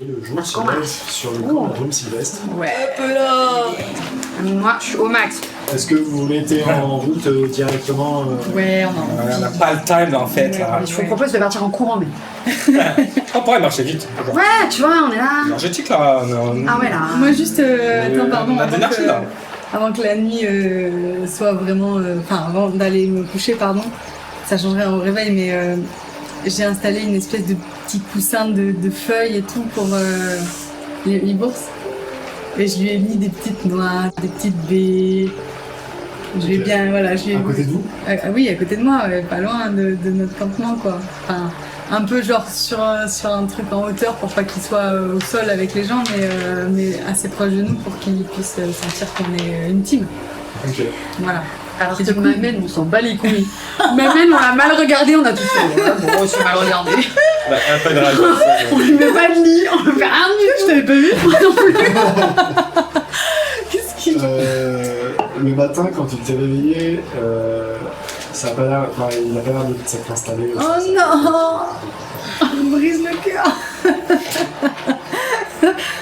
Et le jour se lève sur le coup de la brume sylvestre. Ouais. Hop là. Moi, je suis au max. Est-ce que vous mettez en route directement Ouais, On n'a pas le time en fait. Là. Je vous propose de partir en courant, mais. On pourrait marcher vite. Ouais, tu vois, on est là. Énergétique là. Ah ouais, là. Moi juste, attends, pardon, on a de l'énergie, là. avant que la nuit soit vraiment, enfin avant d'aller me coucher, pardon, ça changerait au réveil, mais j'ai installé une espèce de petit coussin de feuilles et tout pour les bourses. Et je lui ai mis des petites noix, des petites baies. Je lui ai bien, voilà, je lui ai... à côté de vous? Oui, à côté de moi, ouais, pas loin de notre campement, quoi. Enfin, un peu genre sur un truc en hauteur pour pas qu'il soit au sol avec les gens, mais assez proche de nous pour qu'il puisse sentir qu'on est une team. Ok. Voilà. Alors Et que du coup, Mamène, on s'en bat les couilles. Mamène, on l'a mal regardé, on a tout fait. Ouais, bon, on s'est mal regardé. Bah, un peu de rage. On lui met pas de lit, on lui fait rien du tout. Je t'avais pas vu? Moi non plus. Qu'est-ce qu'il Le matin, quand tu t'es réveillé, ça a pas l'air, enfin, il a pas l'air de s'être installé. Oh non. On me brise le cœur.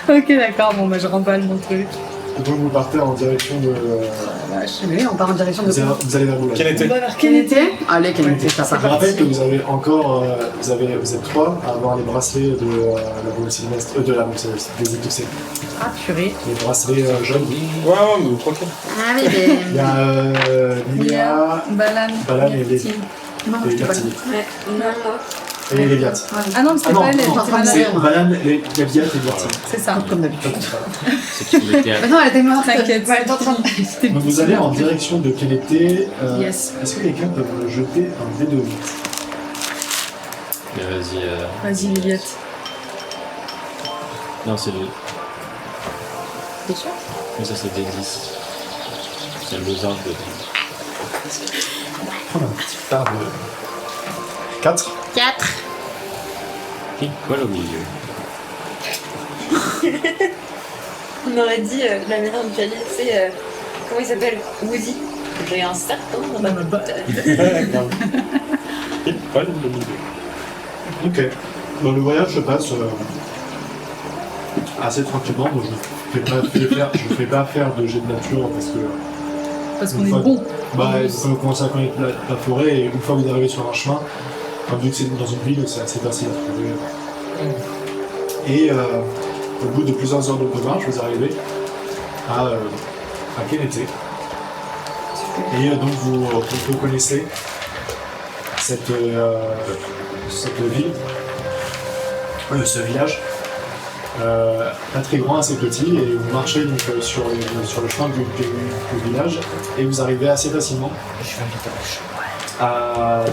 Ok, d'accord, bon, bah je remballe mon truc. Donc vous partez en direction de. Oui, on part en direction de. Vous allez vers Boulogne. Quel était? Quel était? Allez, quel était ça Je vous rappelle que vous avez encore, vous êtes 3 à avoir les bracelets de la brume sylvestre, de la brume sylvestre, des étoxés. Ah, purée. Les bracelets jaunes. Ouais, mais tranquille. Ah oui, mais. Il y a Lilia, Balan, et Yati. Non, les c'était pas Gartini. Ouais, non, moi. Et les Viat. Ah non, mais c'est Ah non, pas elle, non, elle était non, malade. c'est Balan, les Viat et Gartini. C'est ça. comme d'habitude. C'est qu'il était à... Mais non, elle était morte. T'inquiète. Ouais, elle était en train de- C'était Donc vous allez en direction de quel été Yes. Est-ce que quelqu'un peut me jeter un dé de 8? Mais vas-y, Vas-y, Liliette. Non, c'est le... T'es sûr? Mais ça, c'est des 10. C'est le Mozart de... Prendre un petit part de 4. 4. Pile poil au milieu. On aurait dit la manière dont tu as dit, c'est comment il s'appelle? Woozy. J'ai un serpent dans ma botte. Pile poil au milieu. Ok. Bon, le voyage se passe assez tranquillement. Donc je ne fais pas faire de jet de nature Parce qu'on Une est fois- bon. bah, vous commencez à connaître la forêt et une fois que vous arrivez sur un chemin, enfin, vu que c'est dans une ville, c'est assez facile à trouver. Et au bout de plusieurs heures de marche, vous arrivez à Kenete. Et donc vous connaissez cette ville, ce village, pas très grand, assez petit, et vous marchez donc, sur le chemin du village et vous arrivez assez facilement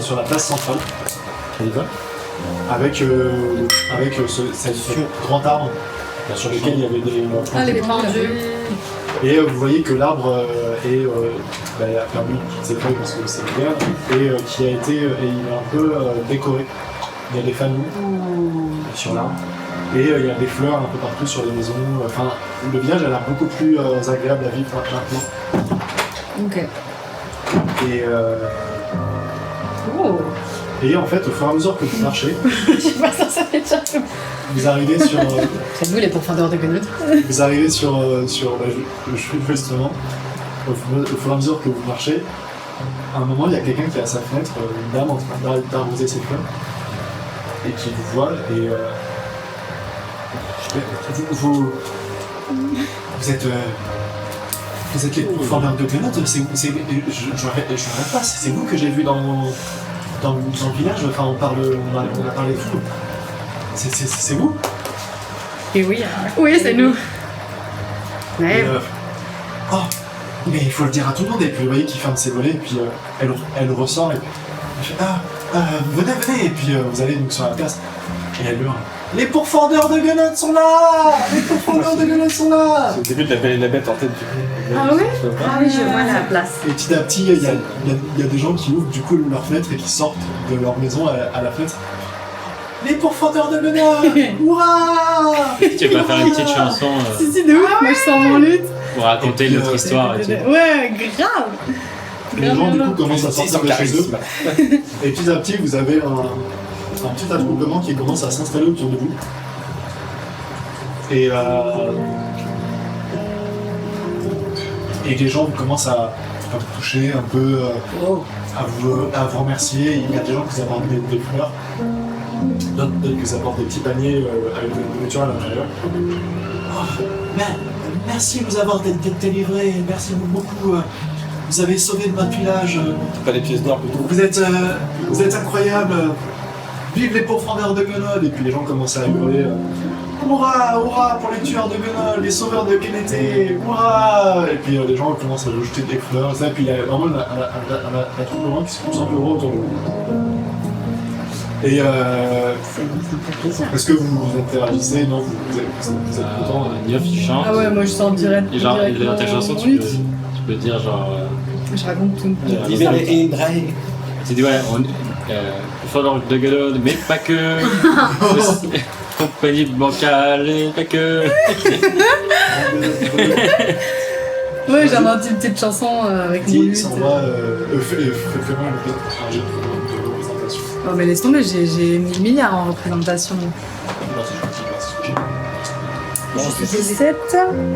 sur la place centrale avec cette grand arbre sur lequel il y avait des Ah, les pendus. pendus. et vous voyez que l'arbre a perdu toutes ses feuilles parce que c'est l'hiver et qui a été et il est un peu décoré. Il y a des fanous sur l'arbre et il y a des fleurs un peu partout sur les maisons. Enfin, le village a l'air beaucoup plus agréable à vivre maintenant. Ok. Et, Oh. et en fait, au fur et à mesure que vous marchez, Je sais pas, ça fait déjà. vous arrivez sur C'est vous les profondeurs de Gunnout. vous arrivez sur le cheveu justement. Au fur et à mesure que vous marchez, à un moment, il y a quelqu'un qui est à sa fenêtre, une dame en train d'arroser ses fleurs, et qui vous voit, et vous êtes les pourfendeurs de Gunnout, je rêve pas, c'est vous que j'ai vu dans le village, enfin on a parlé de vous. C'est vous? Et oui, Oui, c'est nous. Et, ouais. oh, mais il faut le dire à tout le monde, et puis vous voyez qu'il ferme ses volets, et puis elle ressort, et elle fait venez, et puis vous allez donc sur la place, et elle hurle. Les pourfendeurs de Gunnout sont là! Les pourfendeurs de Gunnout sont là! C'est le début de La Belle et la Bête en tête du Ah ouais? Ah oui, je vois la place. Et petit à petit, il y a des gens qui ouvrent du coup leur fenêtre et qui sortent de leur maison à la fenêtre. Les pourfendeurs de Gunnout! Hurrah! Tu vas pas faire une petite chanson Si, si, de ouf, moi je sors mon lutte. pour raconter Et puis, notre histoire et tout. Ouais, grave. Les gens du coup Grave. commencent à sortir de chez eux. Et petit à petit, vous avez un petit attroupement qui commence à s'installer autour de vous. Et les gens commencent à vous toucher un peu, à vous remercier. Il y a des gens qui vous apportent des fleurs, d'autres qui vous apportent des petits paniers avec de la nourriture à l'intérieur. Oh, merci de nous avoir délivrés, merci beaucoup. Vous avez sauvé notre village. Pas des pièces d'or plutôt. Vous êtes incroyables. Vive les pourfendeurs de Gunod. Et puis les gens commencent à hurler. Hurrah, hurrah pour les tueurs de Gunod, les sauveurs de Kenété, hurrah. Et puis les gens commencent à vous jeter des fleurs. Et puis il y a vraiment la troupe de gens qui se pousse un peu gros autour de vous. Et Ça me fait plaisir. est-ce que vous interagissez? Non, vous êtes content. Niof il chante. Ah ouais, moi je sors direct. Et genre, directement dans ta chanson, en tu lutte. peux dire genre. Je raconte tout. Libéré et Braille. Tu dis ouais, Fondeur de Gunod, mais pas que. Aussi, compagnie bancale, et pas que. Ouais, j'ai inventé une petite chanson avec mon Dis, lutte. ça va, faites-moi un jet de représentation. Oh mais laisse tomber, j'ai 1000 milliards en représentation. Non, c'est gentil, merci. Je fais 7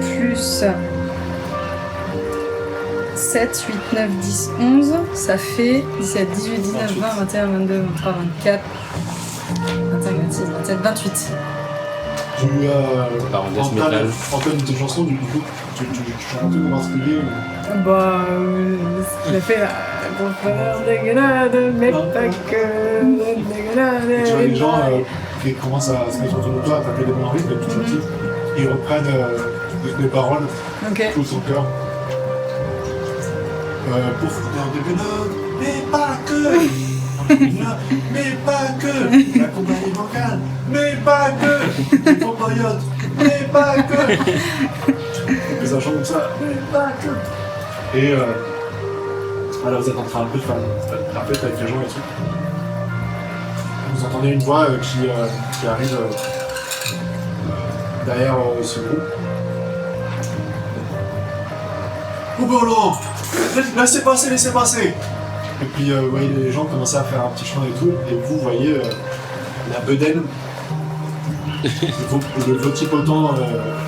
plus 7, 8, 9, 10, 11. Ça fait 17, 18, 19, 20, 21, 22, 23, 24, 25, 26, 27, 28. Tu Parenthèse métal. Antoine, tes chansons, du coup, tu chantes un truc en particulier ou... Bah, ce qu'il a fait, pour faire des grenades, mais pas que des grenades. Et tu vois les gens qui commencent à se mettre autour de toi, à taper des bons rythmes, et petit à petit, ils reprennent les paroles, Ok. tout son cœur. Pour foutre de Gunod, mais pas que. Mais pas que. La compagnie bancale, mais pas que. Les pompoyotes, mais pas que. Et ça chante comme ça, mais pas que. Et alors vous êtes en train un peu de faire la fête avec les gens et tout. Vous entendez une voix qui arrive derrière ce groupe. Oubolo! Laissez passer, laissez passer! Et puis vous voyez les gens commencer à faire un petit chant et tout, et vous voyez la bedaine, le votipotent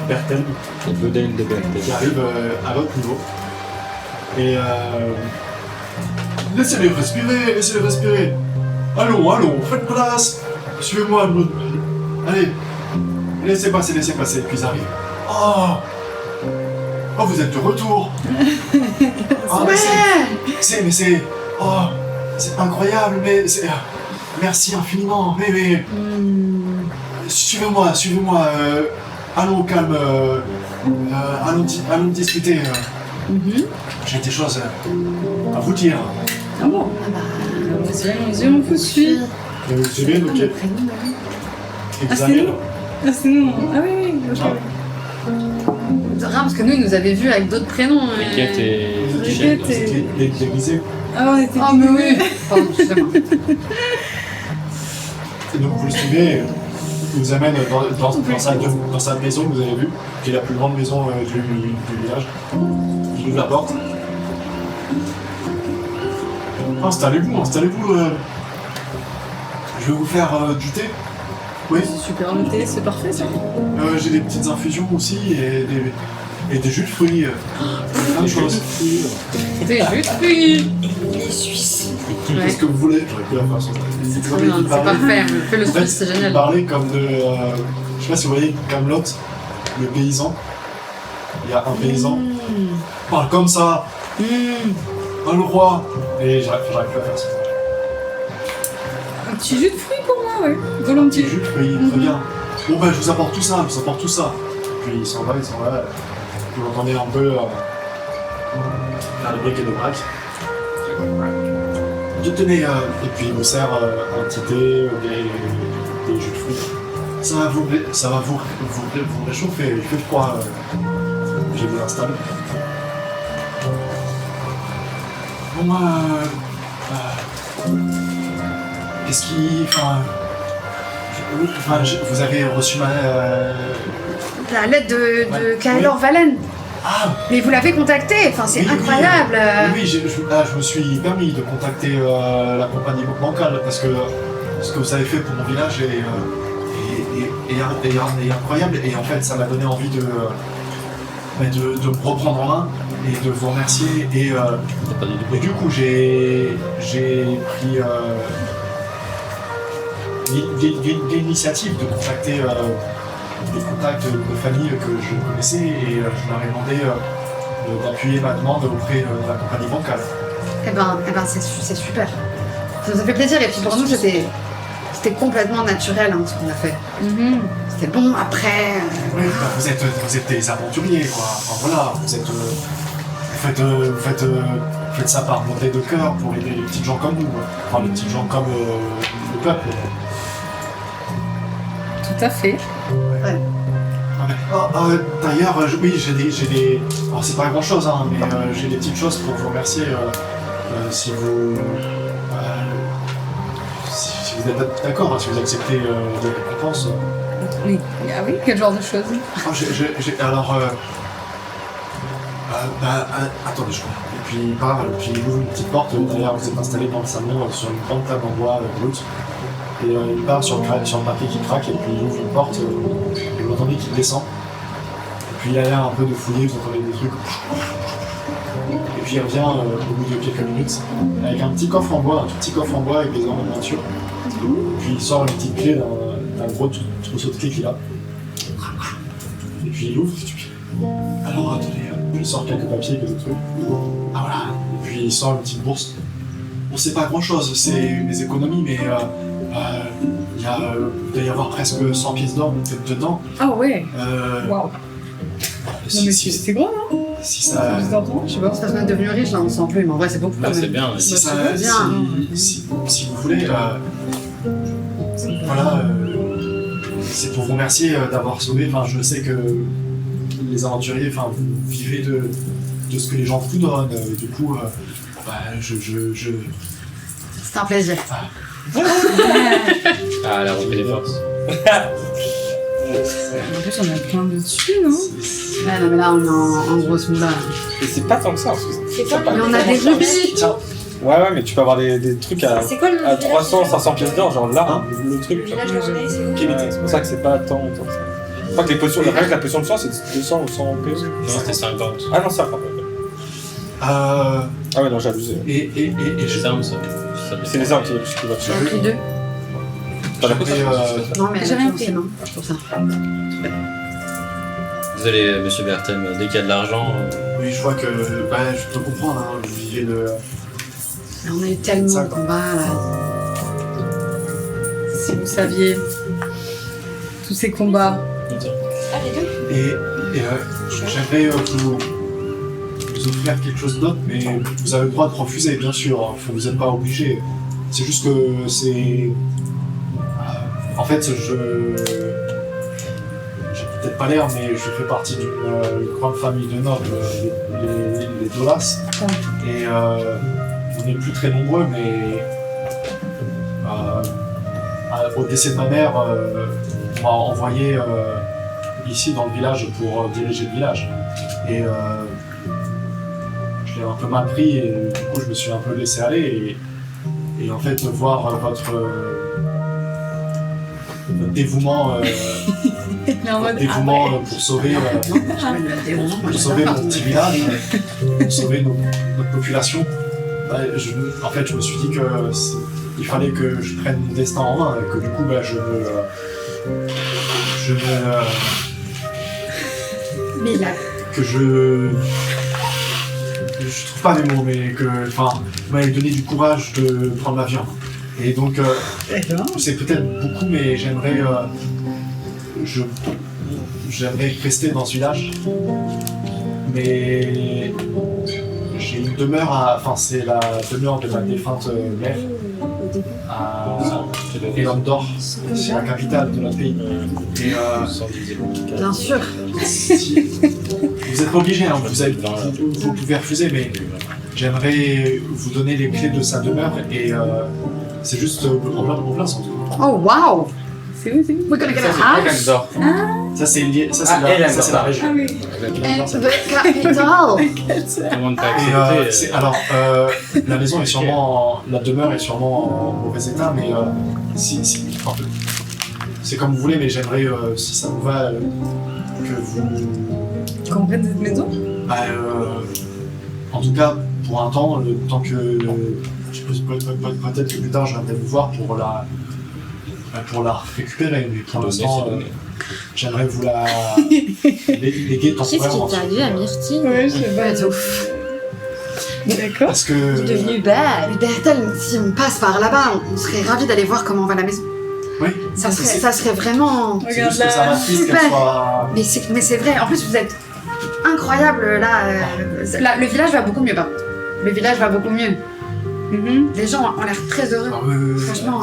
Bertel, Le Bedaine de Berthe. qui arrive à votre niveau. Et laissez-les respirer, laissez-les respirer. Allons, faites place. Suivez-moi. Allez, laissez passer, laissez passer. Et puis ils arrivent. Oh, vous êtes de retour. Oh, mais c'est incroyable, mais c'est... Merci infiniment, mais... Suivez-moi, allons au calme, allons discuter. J'ai des choses à vous dire. Ah bon? Vas-y, on vous suit. Et vous suivez, donc... Et Ah, vous c'est arrivez. nous? Ah, c'est nous. Ah oui, ok. Parce que nous, ils nous avaient vus avec d'autres prénoms. Riquette et Vous Riquette étiez déguisés. Ah, on était Oh, mais oui. Pardon, excusez-moi. Et donc vous le suivez, il vous amène dans sa maison que vous avez vue, qui est la plus grande maison du village. Il ouvre la porte. Installez-vous. Je vais vous faire du thé. Oui, super noté, c'est parfait ça. j'ai des petites infusions aussi et des jus de fruits. Plein de choses. C'était juste. Oui. Les Suisses. Qu'est-ce que vous voulez? J'aurais pu la faire sans ça. Très bien, c'est parfait. Fais le En fait, Suisse, c'est il génial. parlait comme de... je sais pas si vous voyez Camelot, le paysan. Il y a un paysan. Il parle comme ça. Le roi. Et j'arrive plus à faire ça. Un petit jus de fruits pour moi, ouais. Petit Volontiers. jus de fruits, très bien. Bon ben je vous apporte tout ça, Puis il s'en va. Vous entendez un peu faire le bric et le brac. Je tenais, et puis il vous sert un petit thé, des jus de fruits. Ça va vous réchauffer, il fait froid. Je vous installe. Bon, qu'est-ce qui... vous avez reçu ma... La lettre de Ouais. Kaelor Valen. Ah, Mais vous l'avez contacté, enfin c'est oui, incroyable. Oui, je me suis permis de contacter la compagnie bancale parce que ce que vous avez fait pour mon village est incroyable. Et en fait, ça m'a donné envie de me reprendre en main et de vous remercier. Et du coup, j'ai pris l'initiative de contacter des contacts de famille que je connaissais et je leur ai demandé d'appuyer ma demande auprès de la compagnie bancale. Eh ben c'est super. Ça nous a fait plaisir et puis pour nous c'était complètement naturel ce qu'on a fait. C'était bon après. Vous êtes des aventuriers quoi. Enfin voilà, vous faites ça par bonté de cœur pour aider les petits gens comme nous. Enfin les petits gens comme le peuple. Tout à fait. Ouais. D'ailleurs, oui, j'ai des. Alors, c'est pas grand chose, hein, mais j'ai des petites choses pour vous remercier. Si vous êtes d'accord, si vous acceptez des récompenses. Oui. Ah oui, quel genre de choses? Alors. Attendez, je crois. Et puis, puis il ouvre une petite porte. D'ailleurs, vous êtes installé dans le salon sur une grande table en bois brute. Et il part sur le papier qui craque, et puis il ouvre une porte, et vous entendez qu'il descend. Et puis il a l'air un peu de fouiller, vous entendez des trucs. Et puis il revient au bout de quelques minutes, avec un petit coffre en bois, un tout petit coffre en bois avec des ornements de peinture. Et puis il sort une petite clé d'un gros trousseau de clés qu'il a. Et puis il ouvre. Alors attendez, puis il sort quelques papiers, quelques trucs. Ah voilà. Et puis il sort une petite bourse. Bon, c'est pas grand chose, c'est mes économies, mais il doit y avoir presque 100 pièces d'or dedans. Ah ouais. Waouh. Non mais c'est gros, non? Si ça. Je sais pas. Ça se met devenu riche là, on sent plus, mais en vrai c'est beaucoup quand C'est même. bien. Si c'est vous voulez, voilà, c'est pour vous remercier d'avoir sauvé. Enfin, je sais que les aventuriers, enfin, vous vivez de ce que les gens vous donnent. Et du coup, C'est un plaisir. Ah, elle a repris les forces. En plus, on a plein de dessus, non? Ouais, non mais là on est en grosse moula. Et c'est pas tant que ça, parce que C'est quoi Mais on a des rubis. Tiens, Ouais, mais tu peux avoir des trucs à C'est quoi le 300, 500 pièces d'or, genre là, le truc. Le village japonais, c'est où? Ok, c'est pour ça que c'est pas tant que ça. Je crois que les potions, rien que la potion de sang, c'est 200 ou 100 pièces. Non, c'était 50. Ah non, ça, Ah ouais, non, j'ai abusé. et C'est je ça ou ça? C'est les armes qui vont te J'ai pris 2. T'as la potion Non mais J'ai rien c'est pris. non, c'est pour ça. Désolé, monsieur Berthem, dès qu'il y a de l'argent. oui, je vois que je peux comprendre. Hein, vous vivez de. Mais on a eu tellement de combats là. Si vous saviez tous ces combats. Ah, les deux? Et j'aimerais vous offrir quelque chose d'autre, mais vous avez le droit de refuser, bien sûr. Vous n'êtes pas obligé. C'est juste que c'est. En fait, j'ai peut-être pas l'air, mais je fais partie d'une grande famille de nobles, les Dolas. Et on n'est plus très nombreux, mais au décès de ma mère, on m'a envoyé ici dans le village pour diriger le village. Et je l'ai un peu mal pris et du coup je me suis un peu laissé aller. Et en fait, voir votre dévouement, pour sauver mon petit village, pour sauver notre population, en fait, je me suis dit qu'il fallait que je prenne mon destin en main et que du coup, je trouve pas les mots, mais que, enfin, vous m'avez donné du courage de prendre l'avion. Et donc, c'est peut-être beaucoup, mais j'aimerais rester dans ce village. Mais j'ai une demeure c'est la demeure de ma défunte mère à Elan d'Or, c'est la capitale de notre pays. Et Bien sûr. si vous n'êtes pas obligé, hein, vous pouvez refuser, mais j'aimerais vous donner les clés de sa demeure et c'est juste en plein centre. Oh wow. C'est où, c'est où? We're gonna get a house. Ça c'est la région. Ah oui. And the capital. Comment ne pas Et accepter la maison est sûrement, la demeure est sûrement en mauvais état, mais si c'est comme vous voulez, mais j'aimerais, si ça vous va, que vous... Qu'on prenne cette maison? Bah, en tout cas, pour un temps, le temps que... je pense peut-être que plus tard, je viendrai vous voir pour la récupérer, mais pour l'instant, j'aimerais vous la léguer Qu'est-ce qui temporairement. t'est arrivé à Myrtille? Ouais, je sais pas. Ouais, de ouf. D'accord. Parce que... T'es devenue belle. Mais Bertel, si on passe par là-bas, on serait ravis d'aller voir comment va la maison. Oui. Ça serait vraiment... C'est Regarde juste que ça là. m'attriste qu'elle Super. soit... Mais c'est vrai, en plus vous êtes incroyable là. Là, le village va beaucoup mieux, par contre. Le village va beaucoup mieux. Les gens ont l'air très heureux. Ah, oui. Franchement,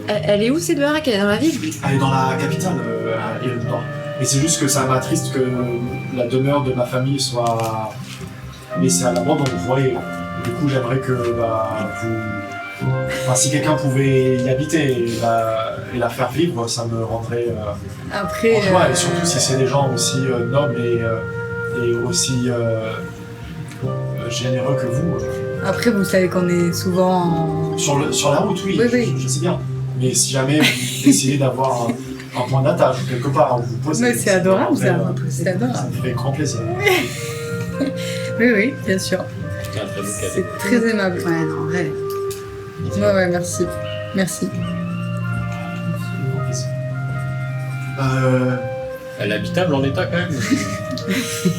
Elle est où cette baraque? Elle est dans la ville? Elle est dans la capitale, à Irlande. Mais c'est juste que ça m'attriste que la demeure de ma famille soit laissée à l'abandon, vous voyez. Du coup, j'aimerais que vous... Enfin, si quelqu'un pouvait y habiter et la faire vivre, ça me rendrait... Après. en joie. Et surtout si c'est des gens aussi nobles et aussi généreux que vous. Après, vous savez qu'on est souvent. Sur la route, oui, Oui. Je sais bien. Mais si jamais vous décidez d'avoir un point d'attache quelque part où vous posez... Mais c'est adorable, ça. me C'est adorable. ça me ferait grand plaisir. Oui, bien sûr. C'était un très beau cadeau. C'est très aimable. ouais, non, en vrai. Ouais, merci. Merci. Elle est habitable en état quand même.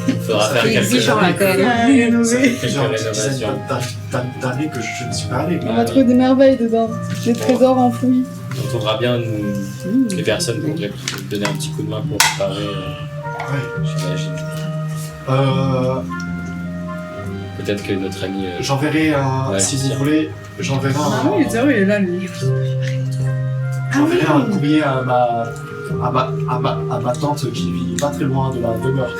Il faudra faire C'est quelques exigeant là années. quand même. Rénover. Quelques Genre une rénovations. dizaine d'années que je ne suis pas allé. On va trouver des merveilles dedans. Des trésors enfouis. On trouvera bien les personnes qui pourraient donner un petit coup de main pour réparer, Ouais. j'imagine. Peut-être que notre ami. J'enverrai un, Ouais, si tiens. vous voulez, j'enverrai Ah oui, c'est vrai, il est là, lui. j'enverrai un courrier à ma tante qui vit pas très loin de la demeure.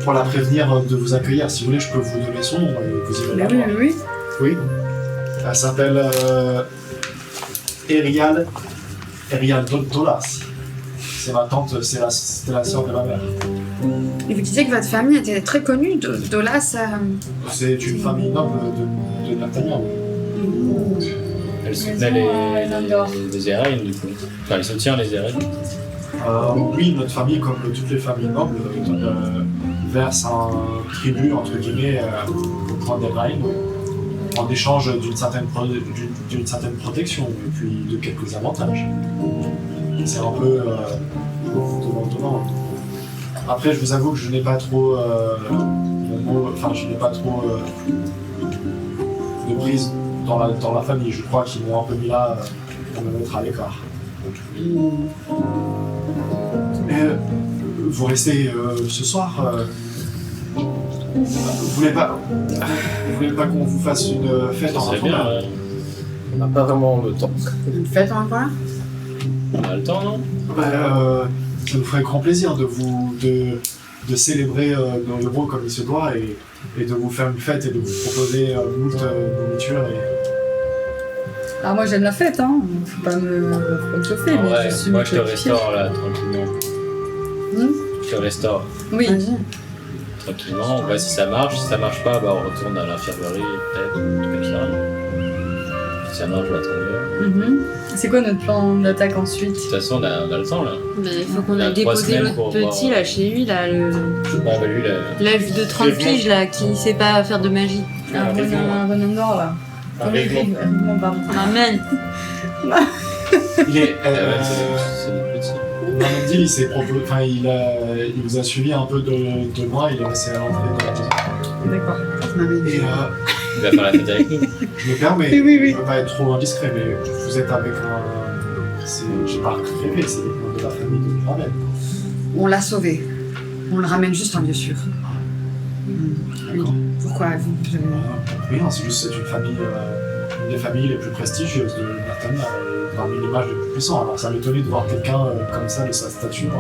Pour la prévenir de vous accueillir. Si vous voulez, je peux vous donner son nom et vous irez Mais la oui, voir. oui. Oui. Elle s'appelle Erial Dolas. C'est ma tante, c'était la sœur de ma mère. Et vous disiez que votre famille était très connue, Dolas. C'est une famille noble de D'Artagnan. Elle soutenait les Érennes, du coup. Enfin, elle soutient les Érennes. Oui, notre famille, comme toutes les familles nobles, verse un tribut, entre guillemets, au point des Rhein, en échange d'une certaine protection et puis de quelques avantages. C'est un peu donnant. Après, je vous avoue que je n'ai pas trop je n'ai pas trop de prise dans la famille. Je crois qu'ils m'ont un peu mis là pour me mettre à l'écart. Mais vous restez ce soir. Vous voulez pas qu'on vous fasse une fête Ça en serait rentrant bien. là On n'a pas vraiment le temps. Une fête en quoi? On a le temps, non? Ça nous ferait grand plaisir de célébrer nos héros comme il se doit et de vous faire une fête et de vous proposer moult nourriture. Ah, moi j'aime la fête, hein. Faut pas me chauffer, En mais vrai, je suis moi je te plutôt restaure là, tranquillement. Je te restaure Oui. Vas-y. tranquillement, on voit si ça marche. Si ça marche pas, bah on retourne à l'infirmerie, peut-être, un truc comme ça. Si ça marche, bah tant mieux. C'est quoi notre plan d'attaque ensuite? De toute façon, on a le temps là. Mais il faut qu'on On a aille 3 déposer semaines l'autre pour petit voir. là chez lui, là, le Ouais, bah lui, là. l'âge de 30 Vivement. piges là, qui sait pas faire de magie. Un renom d'or là. Arrivement. Arrivement, pardon. Amen. Il est. Ah ouais, c'est le petit. Normandie, il vous a suivi un peu de loin, il est resté à l'entrée de la maison. D'accord. Et Il va faire la fête avec nous. je me permets, Oui. je ne veux pas être trop indiscret, mais vous êtes avec j'ai pas rêvé, c'est des membres de la famille de Ravel. On l'a sauvé. On le ramène juste en lieu sûr. D'accord. Pourquoi vous Rien, c'est juste c'est une des familles les plus prestigieuses de D'Artagnan et parmi les mages les plus puissants. Alors ça m'étonnait de voir quelqu'un comme ça de sa stature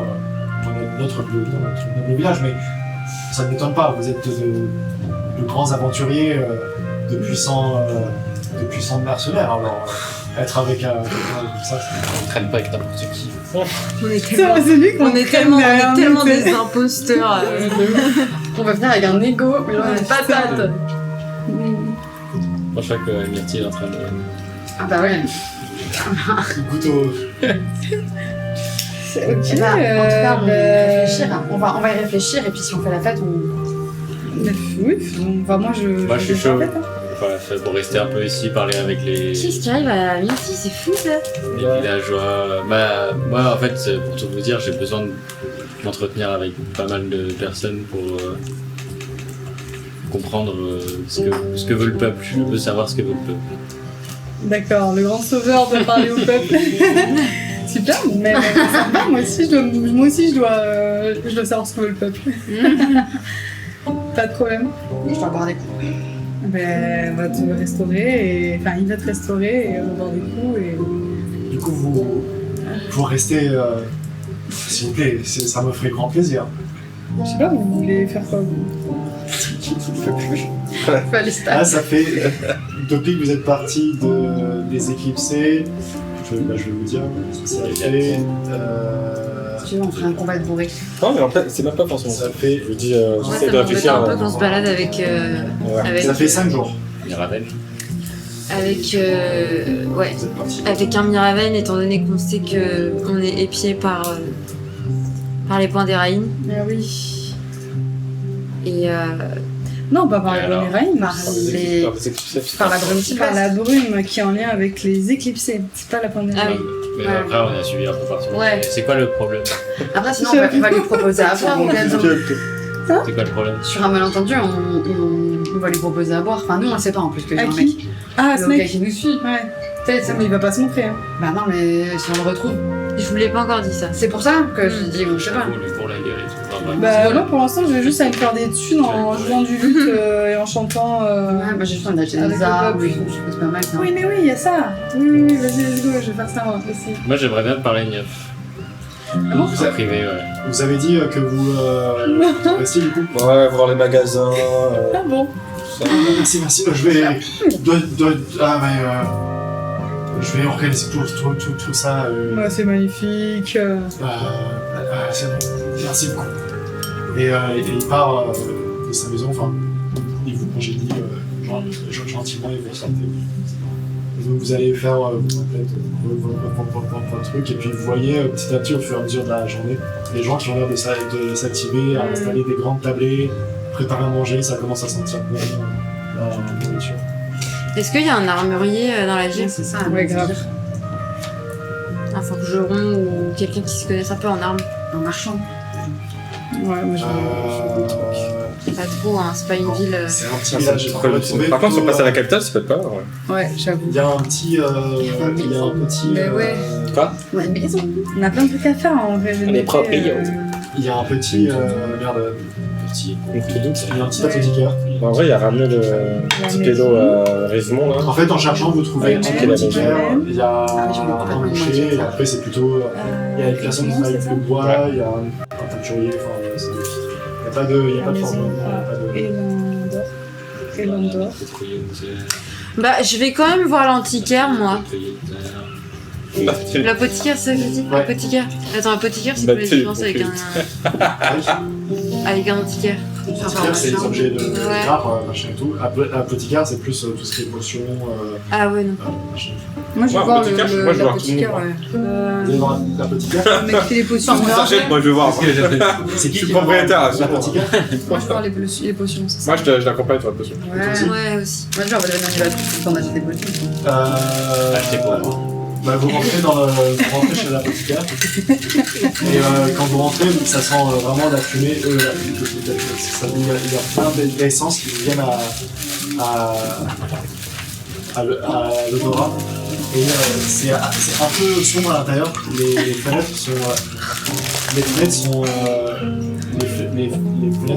dans notre noble village, mais ça ne m'étonne pas. Vous êtes de grands aventuriers, de puissants mercenaires. Alors être avec quelqu'un comme ça, On traîne pas avec n'importe qui. On est C'est tellement, c'est lui qu'on on est traîne tellement, derrière nous, tellement tu sais. des imposteurs. On va venir avec un ego, mais là on est patate. Moi, je crois que Myrtille est en train de. Ah bah ouais. Il goûte au... Ok. Eh ben, en tout cas, on va bah, réfléchir. On va y réfléchir et puis si on fait la fête, Oui, enfin, moi je. Moi, je suis fais chaud. la fête, hein. Voilà, pour rester un peu ici, parler avec les Qu'est-ce qui arrive à midi? C'est fou ça. villageois. Bah, moi, en fait, pour tout vous dire, j'ai besoin de m'entretenir avec pas mal de personnes pour comprendre ce que veut le peuple. Je veux savoir ce que veut le peuple. D'accord, le grand sauveur doit parler au peuple. Super, mais sympa, moi aussi je dois savoir ce que veut le peuple. Pas de problème. je dois boire des coups. Ben, on va te restaurer, enfin il va te restaurer et on va boire des coups et... Du coup, vous restez... s'il vous plaît, ça me ferait grand plaisir. Je sais pas, vous voulez faire quoi vous? Ah, ça fait... depuis que vous êtes parti des éclipsés, je vais vous dire, ça fait... Si tu veux, on ferait un combat de bourré. Non, mais en fait, c'est même pas forcément ça. ça fait... Je vous dis, Moi, j'essaie ça de m'embête réfléchir. un peu qu'on se balade avec. Ça fait 5 jours. Miraven. Ouais, Vous êtes parti. avec un Miraven, étant donné qu'on sait qu'on est épié par les points des Raïnes. Ah oui. Et Non, pas par Et les alors Bonéraïnes, Par la brume qui par passe. la brume qui est en lien avec les éclipsés. C'est pas la Ah Bonéraïne. oui. Mais Ouais. après, on a suivi un peu partout. Ouais. C'est quoi le problème? Après, sinon, on va lui proposer à boire. au cas où. C'est quoi le problème? Sur un malentendu, on va lui proposer à boire. Enfin, nous, on le sait pas en plus que À j'ai un qui? mec. Ah, Le gars Snake. qui nous suit. Ouais. Peut-être, Mais il va pas se montrer. Hein. Bah non, mais si on le retrouve. Je vous l'ai pas encore dit ça. C'est pour ça que je dis, je sais pas. Pour la guérir. Enfin, bref. Bah, moi pour l'instant, je vais juste aller me faire des thunes en jouant du luth et en chantant. Ouais, bah j'ai juste envie d'acheter Avec des le arbres, peuple. je trouve que c'est pas mal ça. Oui, mais oui, il y a ça. Oui, vas-y, let's go, je vais faire ça moi aussi. Moi, j'aimerais bien te parler neuf. Ah bon? En privé, ouais. Vous avez dit que vous restiez du coup. Ouais, voir les magasins. Ah bon? Tout ça. Merci. Je vais... je vais organiser tout ça. Ouais, c'est magnifique. C'est bon. Merci beaucoup. Et il part de sa maison, enfin, il vous congédie gentiment et vous sortez. Donc vous allez faire votre truc et puis vous voyez petit à petit au fur et à mesure de la journée les gens qui ont l'air de s'activer, à installer des grandes tablées, préparer à manger, ça commence à sentir bon la nourriture. Est-ce qu'il y a un armurier dans la ville? C'est ça, Ouais, grave. Un forgeron ou quelqu'un qui se connaisse un peu en armes? Un marchand. Ouais, moi je fais des trucs. Pas trop, hein, c'est pas une ville. C'est un petit village. On va trouver Par contre, si on plutôt, passe à la capitale, ça peut être pas mal. Ouais. Ouais, j'avoue. il y a un petit. Mais ouais. Ouais, mais ils ont. On a plein de trucs à faire en vrai. On est propre, Il y a un petit. Merde. Petit. Il y a un petit apothicaire. En vrai, il a ramené le petit pédo à Risemont là. En fait, en cherchant, vous trouvez un petit Ouais, apothicaire. Il y a Ah, mais je voulais complètement un boucher. imaginer Et ça. après, c'est plutôt. Il y a une personne qui travaille avec le bois. Il y a un teinturier. Enfin, il n'y a pas de. Il y a pas de forgeron. Il y a pas de. Et l'Andorre. Bah, je vais quand même voir l'antiquaire, moi. L'apothicaire, c'est ça que je dis? Ouais. L'apothicaire. Attends, l'apothicaire, c'est Bah, quoi la tu- différence avec un antiquaire? L'apothicaire, c'est les objets de Ouais. d'art, machin et tout. L'apothicaire, c'est plus tout ce qui est potions. Ah ouais, non. Machin. Moi je vais Ouais, voir apothicaire, moi, je vais voir tout le monde, l'apothicaire, ouais. Vous allez voir l'apothicaire. Le mec qui fait les potions. T'achètes, moi je veux voir. C'est qui Je suis qui propriétaire, va c'est voir l'apothicaire? Moi je vais voir les potions, c'est ça. Moi je l'accompagne sur la potion. Ouais. Ouais, aussi. Moi, genre, il va tout le temps d'acheter des potions. Achetez pour Bah, vous rentrez chez l'apothicaire et quand vous rentrez, ça sent vraiment la fumée, il y a plein d'essences qui viennent à l'odorat et c'est un peu sombre à l'intérieur. Les fenêtres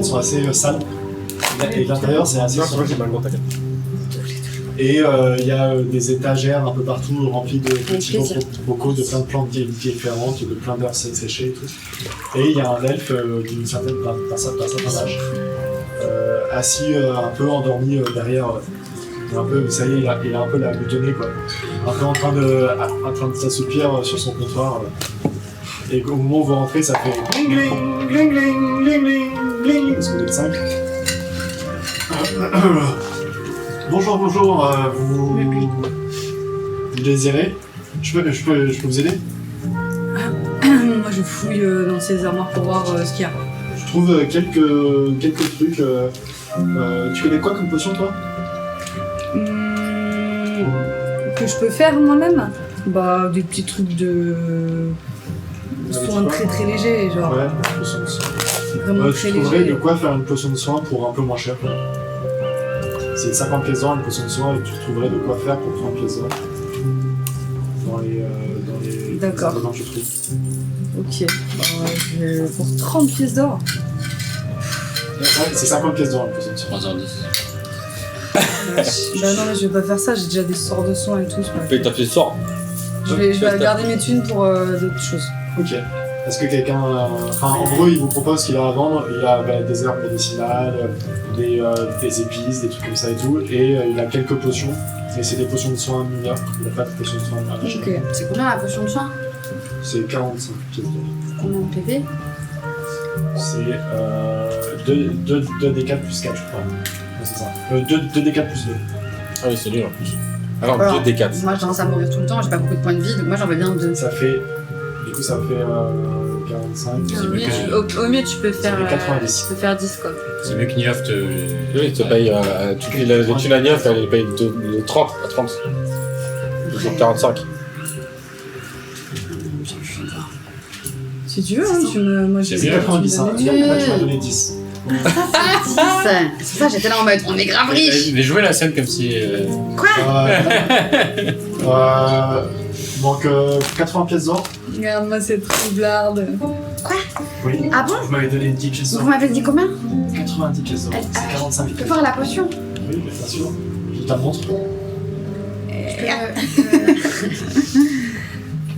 sont assez sales et l'intérieur c'est assez Non, c'est sombre. vrai, j'ai mal monté. Et il y a des étagères un peu partout remplies de petits plaisir. bocaux de plein de plantes différentes, de plein d'herbes séchées et tout. Et il y a un elfe d'un certain âge, assis un peu endormi derrière. Un peu, vous savez, il a un peu la boutonnée, quoi. Un peu en train de s'assoupir sur son comptoir. Et au moment où vous rentrez, ça fait gling gling gling gling gling gling gling parce que vous êtes 5. Bonjour, vous désirez? Je peux vous aider? Moi, je fouille dans ces armoires pour voir ce qu'il y a. Je trouve quelques trucs. Tu connais quoi comme potion, toi? Que je peux faire moi-même? Bah, des petits trucs de soins très très légers, genre Ouais, potion de soin. vraiment Tu très trouverais de léger. quoi faire une potion de soin pour un peu moins cher. C'est 50 pièces d'or une potion de soin et tu trouverais de quoi faire pour 30 pièces d'or. Dans les D'accord. dans que tu trouves. Ok, pour 30 pièces d'or. C'est 50 pièces d'or une potion de soin. 3h10. Bah non, mais je vais pas faire ça, j'ai déjà des sorts de soins et tout. Fais ta pièce sort. Je vais garder mes thunes pour d'autres choses. Ok. Est-ce que quelqu'un. Enfin, en gros, il vous propose qu'il a à vendre. Il a des herbes médicinales, des épices, des trucs comme ça et tout. Et il a quelques potions. Mais c'est des potions de soins mineurs. Il n'a pas de potions de soins magiques. Ok. C'est combien la potion de soin? C'est 45 pièces d'or. Combien de PV? C'est 2d4 plus 4, je crois. Ouais, c'est ça. 2d4 plus 2. Ah oui, c'est nul en plus. Alors, Alors, 2d4. Moi, j'ai tendance à mourir tout le temps, j'ai pas beaucoup de points de vie, donc moi j'en veux bien 2. Ça fait. Du coup, ça fait 45. Au mieux, tu peux faire, Ça fait 90. tu peux faire 10 quoi. C'est mieux que Niaf te. Oui, il te paye. Les thunes à Niaf, elle paye de 30 à 30. Toujours 45. Si tu veux, hein, tu me. Moi, C'est je C'est bien, 90, hein. tu Là, me tu donnes m'as donné 10. C'est ça, j'étais là en mode, on est grave riche. Mais jouer la scène comme si. Donc, 80 pièces d'or. Regarde-moi cette troublarde. Oui. Ah bon? Vous m'avez donné 10 pièces Vous d'or. m'avez dit combien? 90 pièces d'or. C'est 45 Je peux pièces. voir la potion? Oui, bien sûr. Je te la montre.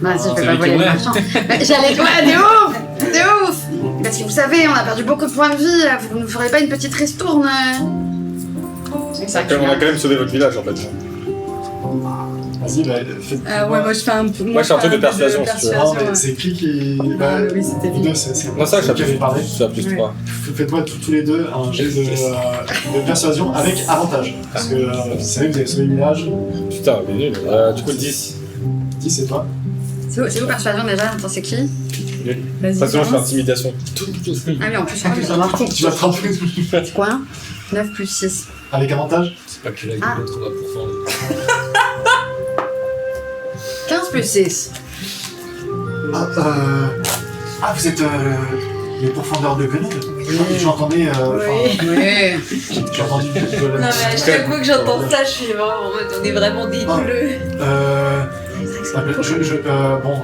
Non, si je c'est vais pas lui qui voler le roulait. marchand. Mais j'allais jouer, de ouf! De ouf! Parce que vous savez, on a perdu beaucoup de points de vie, vous ne ferez pas une petite ristourne? C'est ça que On a quand même sauvé votre village en fait. Vas-y, bah, faites. Ouais, moi je fais un peu. Moi, je fais un truc de persuasion, si tu veux. Non, mais ouais. c'est qui. Ah, oui, c'était vous lui. deux, c'est. Non, ça, c'est qui avait parlé. ça a plus Ouais. 3. Faites-moi tous les deux un jet de persuasion avec avantage. Parce que vous savez, vous avez sauvé le village. Putain, mais nul. Du coup, 10. 10, c'est toi. C'est où persuasion déjà? Attends, c'est qui? Vas-y. Façon, je fais commence. intimidation. Ah oui, en plus, ça marche. Tu vas te rappeler. C'est quoi? 9 plus 6. Avec avantage. C'est pas que là, il Ah. doit être 3%. 15 plus 6. Ah, vous êtes les pourfendeurs de Grenade. J'entendais. Oui. J'ai entendu. Non mais à chaque fois que j'entends ça, je suis vraiment en mode on est vraiment des bleus. Bon.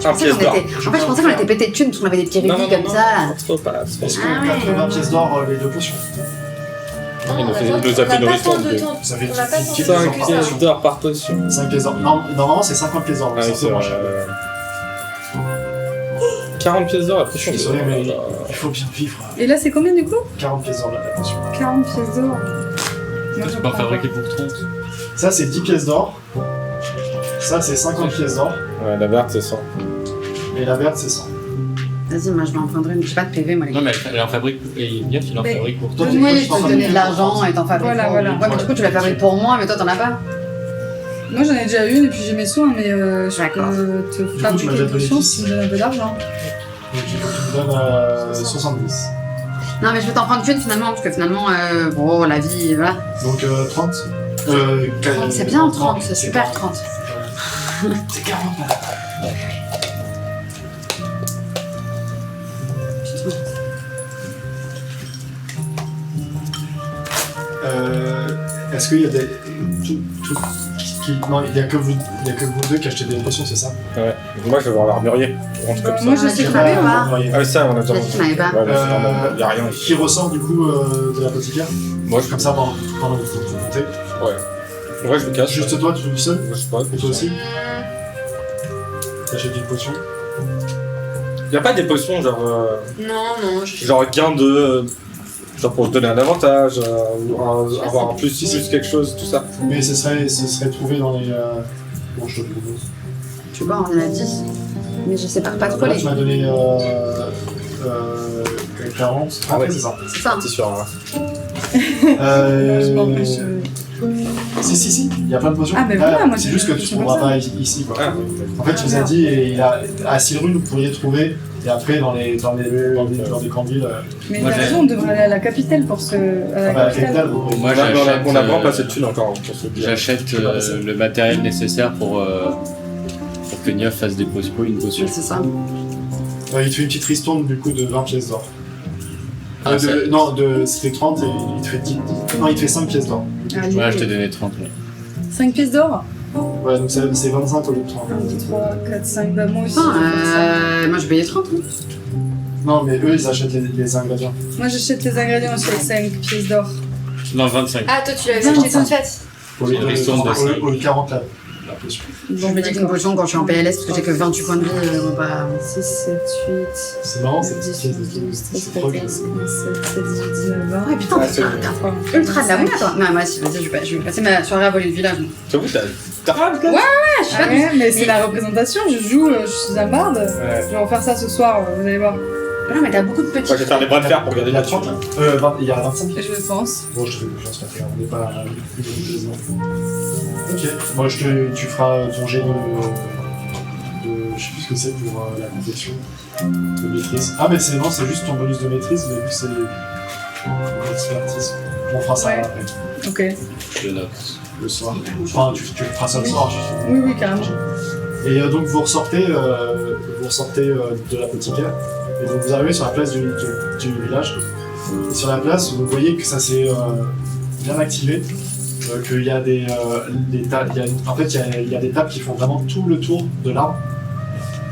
Un pièce d'or. En fait, je pensais qu'on était pété de thunes parce qu'on avait des petits Non, rubis non, comme non, ça. Trop pas. Est-ce que Ah ouais. 80 pièces d'or les deux potions? Il nous a fait on une a pas ristourne tant de de- temps. Ça fait On a pas tant de 5 temps. 5 pièces d'or par potion. 5 pièces d'or. Non, normalement, c'est 50 pièces d'or. Ah oui, un c'est peu moins vrai. cher. 40 pièces d'or la potion. Désolé, mais il faut bien vivre. Et là, c'est combien du coup? 40 pièces d'or la potion. 40 pièces d'or. Toi, tu peux en fabriquer pour 30. Ça, c'est 10 pièces d'or. Ça, c'est 50 pièces d'or. Ouais, la verte, c'est 100. Et la verte, c'est 100. Vas-y, moi je vais en prendre une. J'ai pas de PV, moi les gars. Non, mais elle en fabrique. Et Niaf, il en Mais- fabrique pour Toi, toi. tu- Oui, tu je t'en peux te fais donner de plus l'argent et t'en fabriques. Voilà, voilà. Ouais, mais du coup, tu la fabriques pour moi, mais toi t'en as pas. Moi j'en ai déjà une et puis j'ai mes soins, mais je D'accord. peux te tu m'as fabriquer déjà une donné potion 10. si tu me donnes un peu d'argent. Donc, il faut que tu me donnes 70. Non, mais je vais t'en prendre qu'une finalement, parce que finalement, bon, la vie, voilà. Donc, 30. 30, c'est bien 30, c'est super 30. C'est 40. Est-ce qu'il y a des. Non, il n'y a que vous deux qui achetez des potions, c'est ça? Ouais. Moi, je vais voir l'armurier. On rentre comme ça. Moi je sais tu très bien. pas. Ouais. Ah oui, ça, on a déjà Qu'est-ce que tu m'avais pas? Ouais, mais c'est normal. Y a rien. Qui ressort du coup de l'apothicaire? Moi, je Comme ça pendant que vous montez. Ouais. Ouais, je me cache. Juste toi, tu es seul? Moi, je sais pas. Et toi aussi? T'achètes une potion? Y a pas des potions genre. Non, Genre gain de. Genre pour se donner un avantage, ou avoir un plus 6 plus quelque chose, tout ça. Mais ce serait trouvé dans les. Bon, je te le propose. Tu vois, on en a 10. Mais je sépare pas trop Là, les. tu m'as donné 40. Ah ouais. c'est ça. C'est ça. C'est sûr. Hein. Je m'empêche. Si, il y a plein de potions. Ah, mais voilà, moi, c'est j'ai juste que une tu potion trouveras comme pas ça. ici, quoi. Ah, En fait, il vous a dit, et à Silrune, vous pourriez trouver, et après, dans des grandes villes, Mais Moi, t'as j'ai- raison, on devrait aller à la capitale pour se. À la la capitale. capitale, vous Moi, on j'achète, a vraiment pas euh, assez de thunes encore pour se dire. J'achète le matériel nécessaire pour que Niof fasse des une potion. C'est ça. il te fait une petite ristourne, du coup, de 20 pièces d'or. Ah, Non, c'était 30, et il te fait 10. Non, il te fait 5 pièces d'or. Allez. Ouais, je t'ai donné 30. Ouais. 5 pièces d'or. Ouais, donc c'est 25 au lieu de 30. 1, 2, 3, 4, 5. Bah, moi aussi. Putain, je vais faire ça. moi je payais 30. Hein. Non, mais eux, ils achètent les ingrédients. Moi, j'achète les ingrédients sur les 5 pièces d'or. Non, 25. Ah, toi, tu l'avais acheté toute faite. Au lieu C'est une ristourne de cinq. au lieu de 40 là. La potion. Je me dis qu'une potion quand je suis en PLS parce que j'ai que 28 points de vie, on va. 6, 7, 8. C'est marrant, cette 10, petite pièce 12, de 13, c'est trop 14, 15, 16, 17, 18, 19, 20. Ouais, putain, Ah, c'est bon. t'as ultra de la merde, toi. Non, moi, si, vas-y, je vais passer ma soirée à voler le village. J'avoue, t'as rage là Ouais, je suis Ah pas ouais, mais c'est la représentation, je joue, je suis un barde. Ouais. Je vais refaire ça ce soir, vous allez voir. Non, mais t'as beaucoup de petits. Moi, je vais faire des bras de fer pour garder Il y a la 30 30 là. Il y a 25. Je pense. Bon, je te fais confiance, Mathieu, on n'est pas plus de 2 ans. Ok, moi tu feras ton jet de. Je sais plus ce que c'est pour la confection de maîtrise. Ah, mais c'est juste ton bonus de maîtrise, mais vu que c'est l'expertise. On fera ça Ouais. après, Ok. Je le note. le soir. Enfin, tu feras ça le soir, je suis. Oui, oui, carrément. Et donc vous ressortez de l'apothicaire et donc vous arrivez sur la place du village. Et sur la place, vous voyez que ça s'est bien activé, qu'il y a des tables, en fait il y a des tables qui font vraiment tout le tour de l'arbre.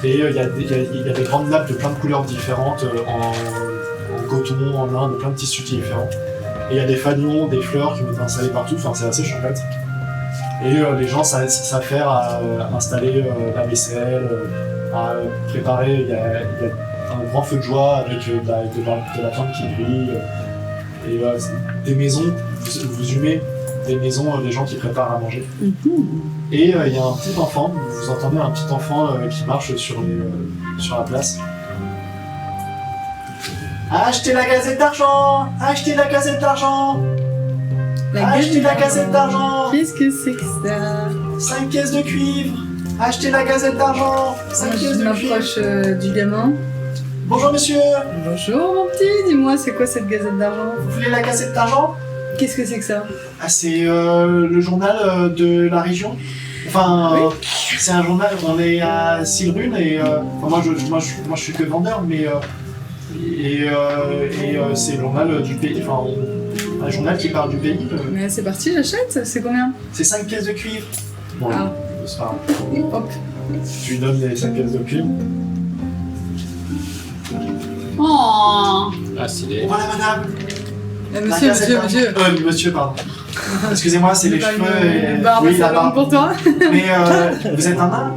Et il y a des grandes nappes de plein de couleurs différentes, en coton, en lin, de plein de tissus différents. Et il y a des fanions, des fleurs qui ont été installées partout, enfin c'est assez champêtre. Et les gens s'affairent à installer la vaisselle, à préparer. Il y a un grand feu de joie avec de la flamme qui brille. Et des maisons, vous humez des maisons, des gens qui préparent à manger. Et il y a un petit enfant, vous entendez un petit enfant qui marche sur la place. Achetez la gazette d'argent! Achetez la gazette d'argent! Achetez la gazette d'argent! Qu'est-ce que c'est que ça? 5 pièces de cuivre! Achetez la gazette d'argent! 5 pièces Je de cuivre! m'approche du gamin. Bonjour monsieur! Bonjour mon petit, dis-moi, c'est quoi cette gazette d'argent? Vous voulez la gazette d'argent? Qu'est-ce que c'est que ça? Ah, c'est le journal de la région. Enfin, c'est un journal, on est à Silrune et moi je suis que vendeur, mais c'est le journal du pays, enfin un journal qui parle du pays. Mais c'est parti, j'achète, c'est combien? C'est 5 pièces de cuivre. Bon, Ah. c'est pas grave. Hop. Tu lui donnes les 5 pièces de cuivre. Oh. Ah, stylé. Voilà madame. Monsieur, La gazette monsieur, d'argent. monsieur. Monsieur, pardon. Excusez-moi, c'est les Pas cheveux une et... barbe oui, à la salon barbe. pour toi? Mais vous êtes un nain?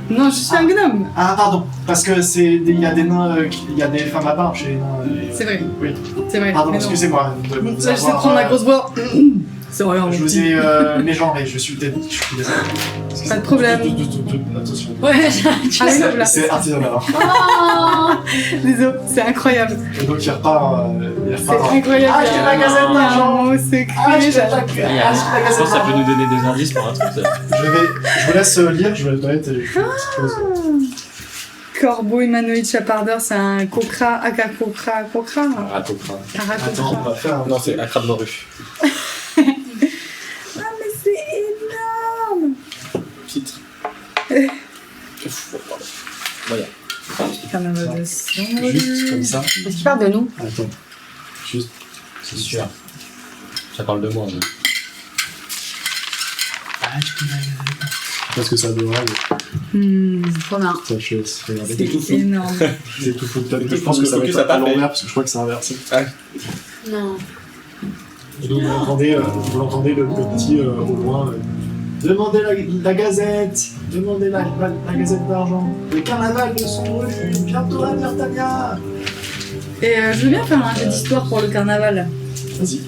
Non, je suis un gnome. Ah pardon, parce que il y a des nains, il y a des femmes à barbe chez les nains. C'est vrai. Oui. C'est vrai. Pardon, mais non. excusez-moi. de Bon, vous ça, je sais avoir, prendre ma grosse voix. C'est vrai, mon Je vous petit. ai mégenré, je suis désolé. Pas de problème. Attention. Ouais, Ah oui, voilà. C'est artisanal. hein. Oh désolé, c'est incroyable. Et donc il repart. C'est incroyable. Ah, j'ai la gazette d'argent. Oh, c'est Ah, j'ai cru. la Je gazette pense que ça peut d'argent. nous donner des indices pour un truc, ça. Je vous laisse lire, je vais donner une petite pause. Corbeau humanoïde chapardeur, c'est un cocra, akakokra, cocra. Ratocra. Attends, on va faire un... Non, c'est Accra de Morue. Ah, mais c'est énorme. Titre. Voilà. Carnaval de sang. Juste comme ça. Est-ce qu'il parle de nous? Attends. Juste. C'est sûr. Ça parle de moi, mais. Parce que ça devrait. C'est trop bien. Ça, je laisse regarder. C'était tout C'est fou. énorme. C'est tout fou. Peut-être que Le je pense que ça va focus être a pas à fait. l'envers parce que je crois que c'est inversé. non. Et donc vous l'entendez le petit au loin. Demandez la gazette, demandez la gazette d'argent. Le carnaval de son rue, bientôt à Vertania. Et je veux bien faire un jeu d'histoire pour le carnaval. Vas-y.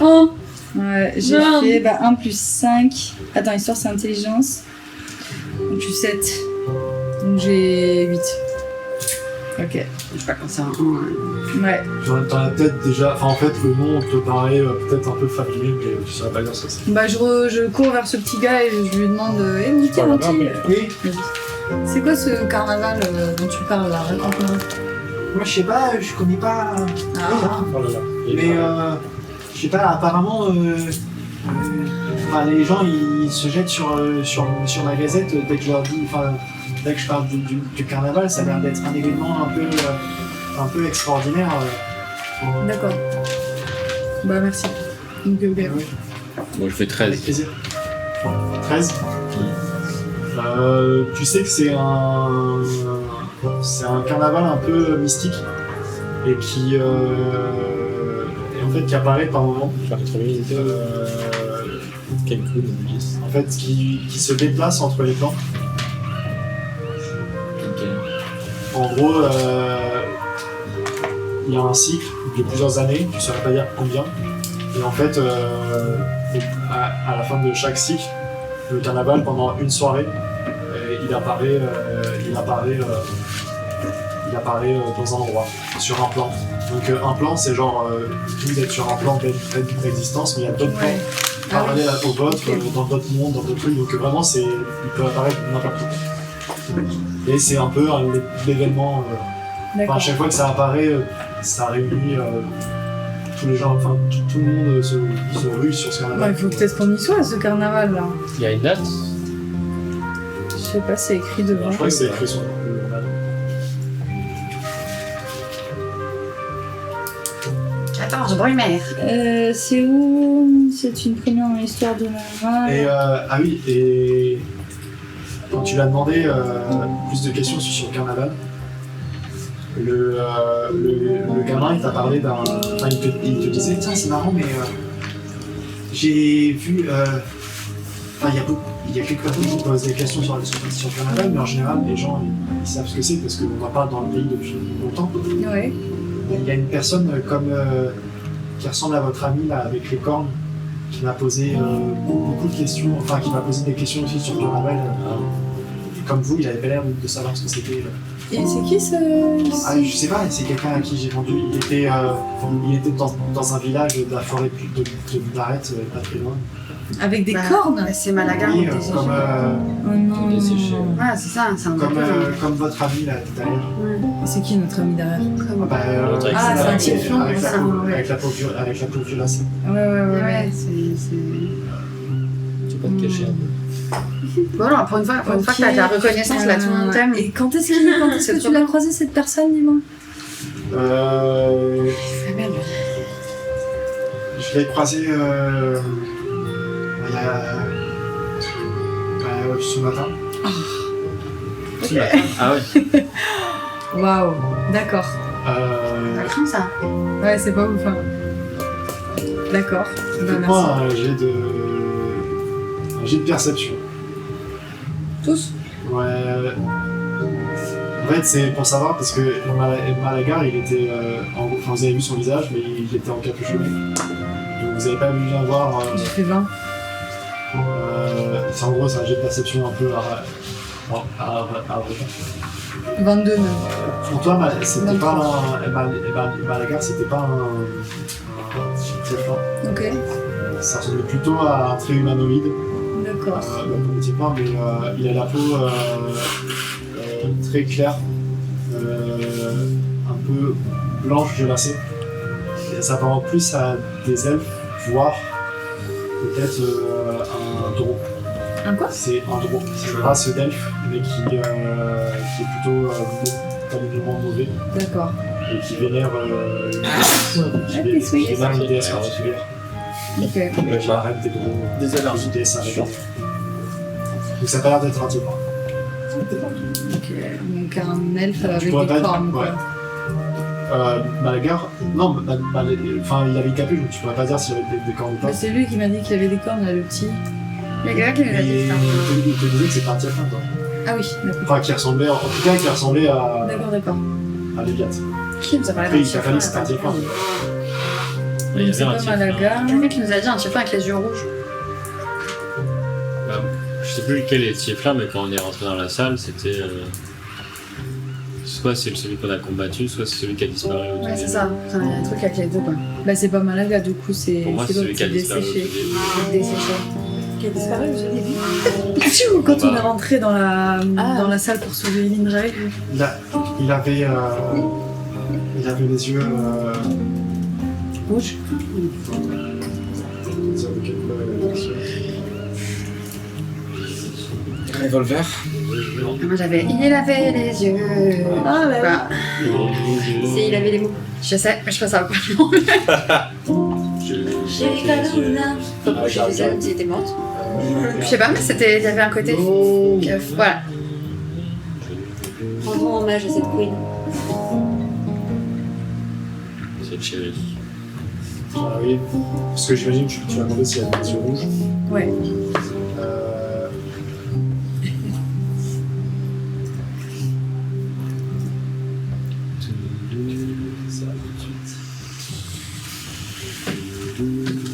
Oh ouais, j'ai Non. fait 1 plus 5. Attends, histoire c'est intelligence. Donc plus 7. Donc j'ai 8. Ok. Je sais pas quand c'est un 1. Ouais. Dans la tête déjà, enfin en fait le nom te paraît peut-être un peu familier, mais tu saurais pas dire ça. Bah je cours vers ce petit gars et je lui demande mon petit, mon petit. Oui, C'est quoi ce carnaval dont tu parles là? Raconte-moi. moi je sais pas, je connais pas. Ah. Oh là là. Mais je sais pas, apparemment les gens ils se jettent sur ma gazette dès que je leur dis, dès que je parle du carnaval, ça a l'air d'être un événement un peu extraordinaire. D'accord. Bah merci. Donc, ok. Oui, Moi, je fais 13. avec plaisir. 13. Tu sais que c'est un carnaval un peu mystique et qui en fait qui apparaît par moments. Faire les 3 minutes. Cancun, Nice. En fait, qui se déplace entre les plans. En gros, il y a un cycle de plusieurs années, tu ne saurais pas dire combien. Et en fait, à la fin de chaque cycle, le carnaval, pendant une soirée, il apparaît dans un endroit, sur un plan. Donc un plan, c'est genre, vous êtes sur un plan d'existence, mais il y a d'autres plans parallèles au vôtre, dans d'autres mondes, dans d'autres trucs. Donc vraiment, il peut apparaître n'importe où. Et c'est un peu l'événement. À chaque fois que ça apparaît, ça réunit tous les gens, tout le monde se rue sur ce Bah, carnaval. il faut peut-être qu'on y soit ce carnaval là. Il y a une date? Je sais pas, c'est écrit devant. Je crois que c'est écrit sur le 14, Brumaire. C'est où? C'est une première histoire de maman. Et ah oui, et quand tu l'as demandé plus de questions sur le carnaval, le gamin il t'a parlé d'un. Enfin, il te disait, tiens, c'est marrant, mais j'ai vu. Il y a quelques personnes qui posent des questions sur le carnaval, mais en général, les gens ils savent ce que c'est parce qu'on va pas dans le pays depuis longtemps. Ouais. Il y a une personne qui ressemble à votre ami là, avec les cornes, qui m'a posé beaucoup de questions, qui m'a posé des questions aussi sur le carnaval. Et comme vous, il avait pas l'air de savoir ce que c'était. Et c'est qui ce. Ah, je sais pas, c'est quelqu'un à qui j'ai vendu. Il était dans un village de la forêt d'Arrête, pas très loin. Avec des cornes? C'est Malaga. Oui, desséché. comme, Oh non. Desséché. Ouais, c'est ça, c'est un peu. comme votre ami là tout à l'heure. C'est qui notre ami derrière? Ah, c'est un avec, typhon, avec, ça, ouais. avec la peau violacée. Ouais. Ouais, c'est. Tu peux te cacher un peu. Bon, alors, pour une fois que t'as de la reconnaissance, là, tout le monde t'aime. Et quand est-ce que tu l'as croisé cette personne, dis-moi? Je l'ai croisé ce matin. Ce matin. Ah ouais. Waouh, d'accord. Ça craint ça. Ouais, c'est pas ouf. Hein. D'accord. Bah, merci. Faites-moi un jet de perception. Tous? Ouais. En fait, c'est pour savoir parce que Malagar, il était. Vous avez vu son visage, mais il était encapuchonné. Donc vous avez pas bien voir. J'ai fait 20. En gros, c'est un jet de perception un peu à 22 même. pour toi, c'était pas Malagar, c'était pas un tiefling. Ok, Ça ressemblait plutôt à un trait humanoïde. d'accord. Politiquement, mais il a la peau très claire, un peu blanche violacée. Et ça s'apparente plus à des elfes, voire peut-être un drôle. Un quoi? C'est un drôle. C'est une race d'elfes, mais qui est plutôt terriblement mauvais D'accord. et qui vénère une déesse particulière. Ok. La reine des gros. Des allergies. Une déesse arrêtée. Donc ça a pas l'air d'être un type. Ok. Donc un elfe avec pourrais des pas cornes, dire, quoi. ouais. Malagar, non, il avait capuche, donc tu pourrais pas dire s'il avait des cornes ou pas. Bah, c'est lui qui m'a dit qu'il avait des cornes, là, le petit. Il y a quelqu'un qui nous a Mais dit ça. il te disait que c'était un tiefling, toi. Ah oui, d'accord. Enfin, qui ressemblait, en tout cas, qui ressemblait à D'accord. Léviat. Qui nous a parlé Après, d'un il t'a fallu que c'était un tiefling? tiefling. Il y C'est avait un pas tiefling. Malaga. Quelqu'un qui nous a dit un tiefling avec les yeux rouges. Je sais plus lequel est tiefling, mais quand on est rentré dans la salle, c'était soit c'est celui qu'on a combattu, soit c'est celui qui a disparu. au Ouais, début. c'est ça. Il y a un truc avec les deux, quoi. Bah, c'est pas Malaga, du coup, c'est Pour moi, c'est l'autre celui qui a disparu. au desséché. début. Desséché. Qui a disparu au début. Quand on Bah. est rentré dans la, Ah. dans la salle pour sauver Lindray. Il avait les yeux. Rouge. Dire de quelle couleur il avait les yeux. Revolver. Moi, j'avais. Il avait les yeux. Ah, ouais. Voilà. C'est il avait les mots. Je sais, mais je fais ça. J'ai Kaluna. Enfin, moi, j'ai dit ça, elle était morte. Je sais pas, mais c'était. Il y avait un côté. Oh. Voilà. Rendons hommage à cette queen. C'est le shérif. Ah oui, parce que j'imagine que tu m'as demandé s'il y avait les yeux rouges. Ouais.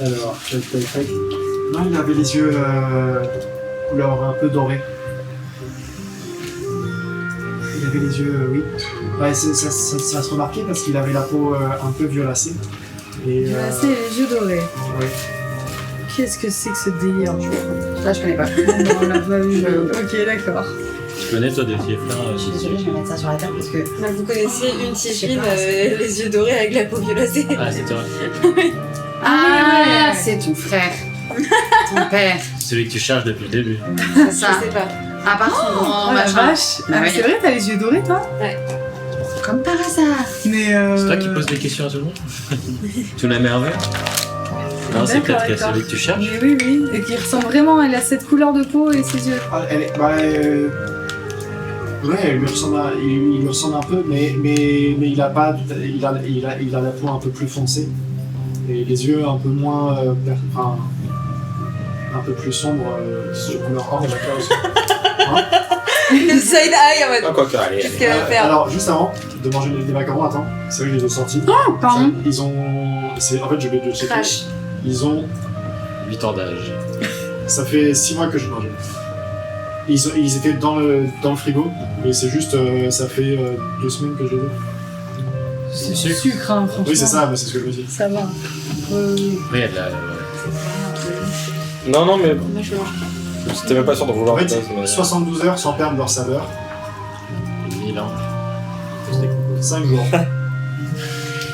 Alors, tac. Non, il avait les yeux couleur un peu dorée. Il avait les yeux, oui. Ouais, ça se remarquait parce qu'il avait la peau un peu violacée. Et, C'est les yeux dorés. ouais. Qu'est-ce que c'est que ce délire? Ça, je connais pas. Non, on l'a pas vu. Ok, d'accord. Tu connais toi des fiefs Je suis désolée, je vais mettre ça sur la table parce que. Donc, vous connaissez une Je sais Tiffine, pas, les yeux dorés avec la peau violacée. Ah, c'était vrai. Ah, c'est ton frère. Ton père. Celui que tu cherches depuis le début. C'est Je ça. sais pas. À part son grand Oh la machin. vache. Bah Ah, oui. c'est vrai, t'as les yeux dorés, toi? Comme par hasard. Mais C'est toi qui poses des questions à tout le monde. Tu n'as merveille. Non, c'est peut-être qu'il y a D'accord. celui que tu cherches. Mais oui, oui. Et qui ressemble vraiment, elle a cette couleur de peau et ses yeux. Ah, elle est, ouais, il lui ressemble un peu, mais il a pas, il a la peau un peu plus foncée et les yeux un peu moins, enfin, un peu plus sombres, sur couleur orange. Le side eye en mode. Ah, quoi que, allez. Qu'est-ce qu'elle va faire? Alors, juste avant de manger des macarons, attends, c'est vrai que je les ai sortis. Pardon. Ça, ils ont, en fait, je vais le checker. Trash. Ils ont, 8 ans d'âge. ça fait 6 mois que je mange. Ils étaient dans le frigo, et c'est juste, ça fait 2 semaines que je les ai. C'est sucre. sucre, hein, franchement. Oui, c'est ça, mais c'est ce que je me dis. Ça va. Oui, il y a de la. Non, mais Moi, je mange. c'était même pas sûr de vouloir. En fait, ça, ça m'a- 72 heures sans perdre leur saveur, 1000 ans. 5 jours.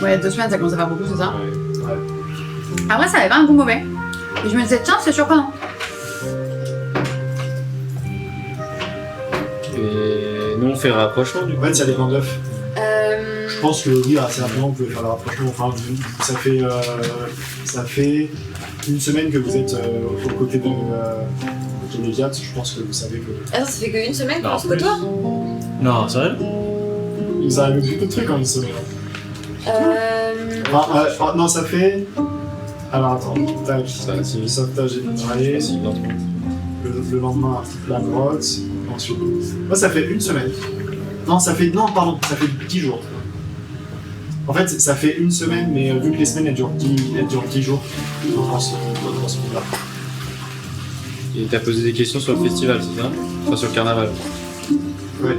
Ouais, 2 semaines, ça commence à faire beaucoup, c'est ça. Ouais. Après, ça avait pas un goût mauvais. Et je me disais, tiens, c'est surprenant. Et nous on fait le rapprochement du En coup. fait, ça dépend de l'œuf. Je pense que oui, assez rapidement, vous pouvez faire le rapprochement. Enfin, ça fait une semaine que vous êtes aux côtés de Médiat. Je pense que vous savez que. Attends, ça fait qu'une semaine Non, qu'on se côtoie? Non, sérieux. Ils arrivent beaucoup de trucs en une semaine. Non, ça fait. Alors attends, tac. si. Sauvetage et travailler. Si, non. Le lendemain, la grotte. Ensuite. Moi, ça fait une semaine. Non, ça fait. Non, pardon, ça fait 10 jours. En fait, ça fait une semaine, mais vu que les semaines elles durent 10 jours, en France, dans ce pays-là. Et t'as posé des questions sur le festival, c'est ça? Enfin sur le carnaval. Ouais.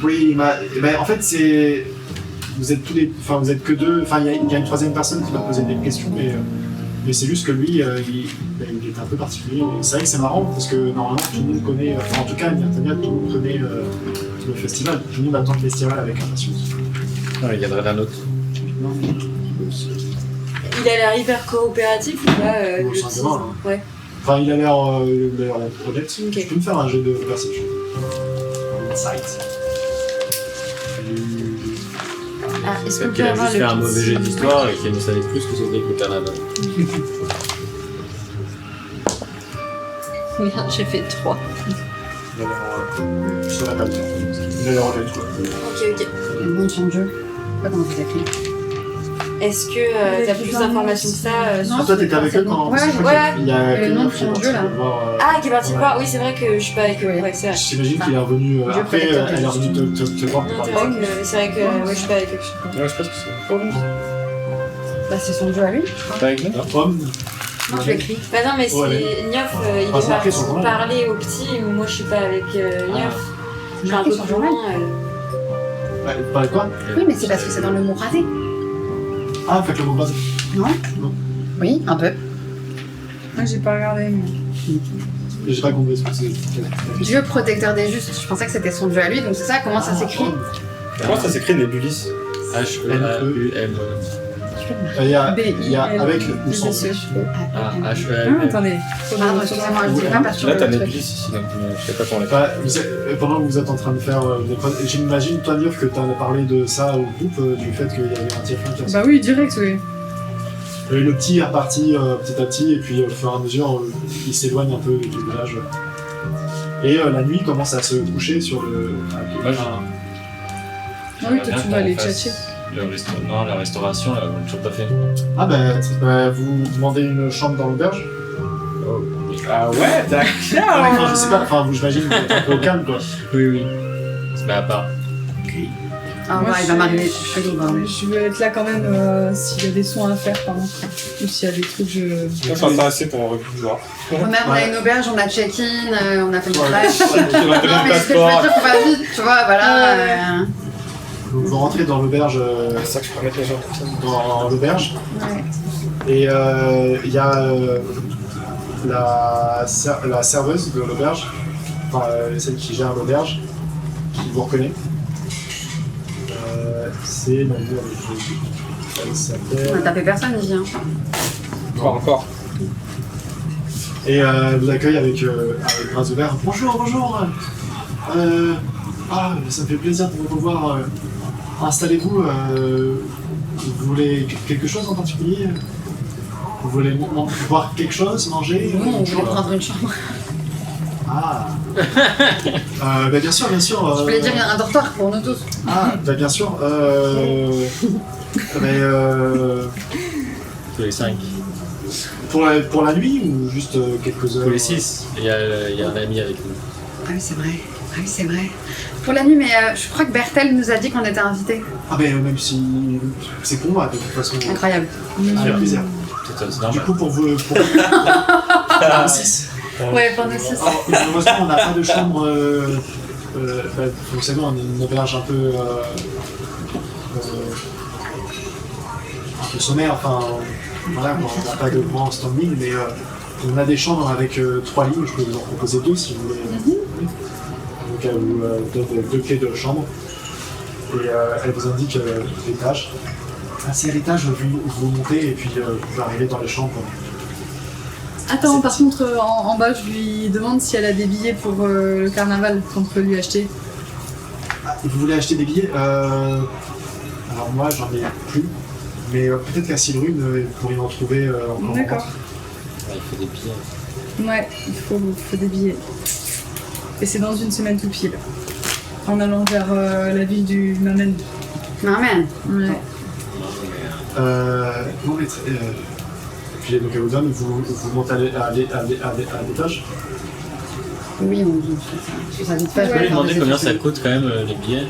Oui, en fait, c'est. Vous êtes tous les. Enfin, vous êtes que deux. Enfin, il y a une troisième personne qui va poser des questions, mais c'est juste que lui, il est un peu particulier. Et c'est vrai que c'est marrant parce que normalement, tout le monde connaît. Enfin, en tout cas, à Niertania, tout le monde connaît le festival. Tout le monde attend le festival avec impatience. Non, il viendrait d'un autre. Il a l'air hyper coopératif ou pas? Bon, le c'est un petit- gamin, hein. Ouais. Enfin, il a l'air honnête. Ok. Je peux me faire un jet de perception. Insight. Ah, est-ce qu'on Peut-être peut qu'elle a avoir juste fait un le mauvais petit- jet d'histoire et qu'elle ne savait plus ce que c'était que le carnaval. Merde, j'ai fait 3. Il a l'air sur la table. Il a l'air honnête, quoi. Ok. Le monde son jeu. Je sais pas comment tu l'écris. Est-ce que t'as plus d'informations que ça sur- Ah, toi, t'étais avec eux quand. Ouais, parce que je crois ouais. qu'il y a Le nom de quelqu'un son qui est jeu, là. parti voir, Ah, qui est parti Ouais. voir. Oui, c'est vrai que je suis pas avec eux. Ouais. Ouais, c'est vrai. J'imagine qu'il est revenu. Je Après, protecteur elle est revenue te voir pour Non, parler. c'est vrai que ouais, je suis pas avec eux. Ouais, je pense que c'est. Bah, c'est son jeu à lui. Pas avec nous? Homme. Non, je l'écris. Bah non, mais si Ouais. Niof, il Ah, est c'est marqué parti sur le journal. parler au petit, moi je suis pas avec Niof. Je suis un peu Son plus journal. loin. Ouais, vous parlez de quoi? Oui, mais c'est parce que c'est dans le mot raté. Ah, faites le mot base. Non? Oui, un peu. Moi, j'ai pas regardé, mais. J'ai pas compris ce que c'est. Dieu protecteur des justes. Je pensais que c'était son dieu à lui, donc c'est ça. Comment ça s'écrit? Comment ça s'écrit Nébulis? H-E-A-U-M. Il y a avec ou sans. Ah, Ah, H-E-A-U-M. attendez. Pardon, excusez-moi, je dis pas parce que Là, t'as le truc. Nébulis ici, donc je sais pas comment on Bah, pendant que vous êtes en train de faire j'imagine, toi, dire que tu as parlé de ça au groupe, du fait qu'il y avait un tiefling qui Bah oui, direct, oui. Et le petit est reparti petit à petit, et puis au fur et à mesure, il s'éloigne un peu du village. Et la nuit commence à se coucher sur le. Moi, Ah oui, toi, tu vas aller tchatcher. Non, la restauration, là, on l'a toujours pas fait. Ah bah, vous demandez une chambre dans l'auberge? Ah ouais, d'accord. Enfin, je sais pas, enfin, j'imagine que vous êtes un peu au calme, quoi. Oui, oui. Mais à part. Ah Moi, ouais, il va je- m'arriver. Je veux être là quand même s'il y a des soins à faire, pardon. Ou s'il y a des trucs, je. Moi, je suis intéressé pour voir. Même on a une auberge, on a check-in, on a fait le Ouais. crash. On a donné Non, le mais ce que je veux passeport. dire, qu'on va vite, tu vois, voilà. Ouais. Donc, vous rentrez dans l'auberge, C'est ça que je peux mettre les gens comme ça. dans l'auberge, Ouais. et il y a la serveuse de l'auberge, enfin celle qui gère l'auberge, qui vous reconnaît. C'est elle On a s'appelle. tapé personne ici. Hein. Pas encore. Et elle vous accueille avec bras ouverts. Bonjour, bonjour. Ça me fait plaisir de vous revoir. Installez-vous. Vous voulez quelque chose en particulier? Vous voulez boire quelque chose, manger? Nous, on voulait prendre une chambre. Ah. Bah, bien sûr, bien sûr. Je voulais dire un dortoir pour nous tous. Ah, bah, bien sûr. Mais Tous les 5. pour la nuit ou juste quelques heures? Tous les 6. Il y a un ami avec nous. Ah oui, c'est vrai. Ah oui, c'est vrai. Pour la nuit, mais je crois que Bertel nous a dit qu'on était invités. Ah, ben même si c'est pour moi de toute façon. Incroyable. Avec plaisir. C'est Du normal. coup, pour vous 6. Ouais, pour nous six. Malheureusement, on n'a pas de chambre. Vous savez, on est une auberge un peu sommaire. Enfin, voilà, on n'a pas de grand standing, mais on a des chambres avec 3 lits. Je peux vous en proposer 2 si vous voulez. Donc, elle vous donne 2 clés de chambre et elle vous indique l'étage. Ah, c'est à l'étage, vous montez et puis vous pouvez arriver dans les chambres. Attends, par contre, en bas, je lui demande si elle a des billets pour le carnaval qu'on peut lui acheter. Ah, vous voulez acheter des billets Alors moi j'en ai plus, mais peut-être qu'à Silrune vous pourriez en trouver encore. D'accord. Ouais, il faut des billets. Ouais, il faut des billets. Et c'est dans une semaine tout pile. En allant vers la ville du Mamen. Non, mais. Ouais. Non mais puis donc elle vous donne, vous montez à l'étage. Oui, on fait ça vite fait. Je peux lui demander combien ça coûte quand même les billets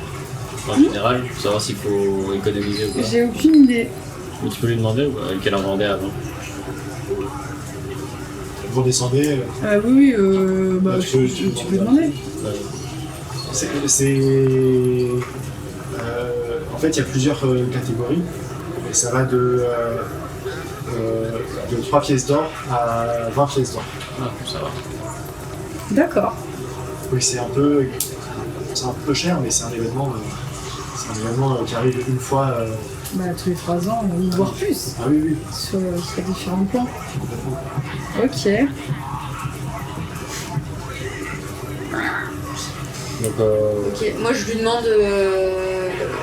en général, pour savoir s'il faut économiser ou pas. J'ai aucune idée. Mais tu peux lui demander qu'elle en vendait avant. Vous descendez. Oui, bah, Bah, tu peux demander. En fait, il y a plusieurs catégories. Et ça va de 3 pièces d'or à 20 pièces d'or. Ah, ça va. D'accord. Oui, c'est un peu cher, mais c'est un événement qui arrive une fois. Bah, tous les 3 ans, ou voire plus, Ah oui, oui, sur différents plans. complètement. Ok. Donc, Ok, moi je lui demande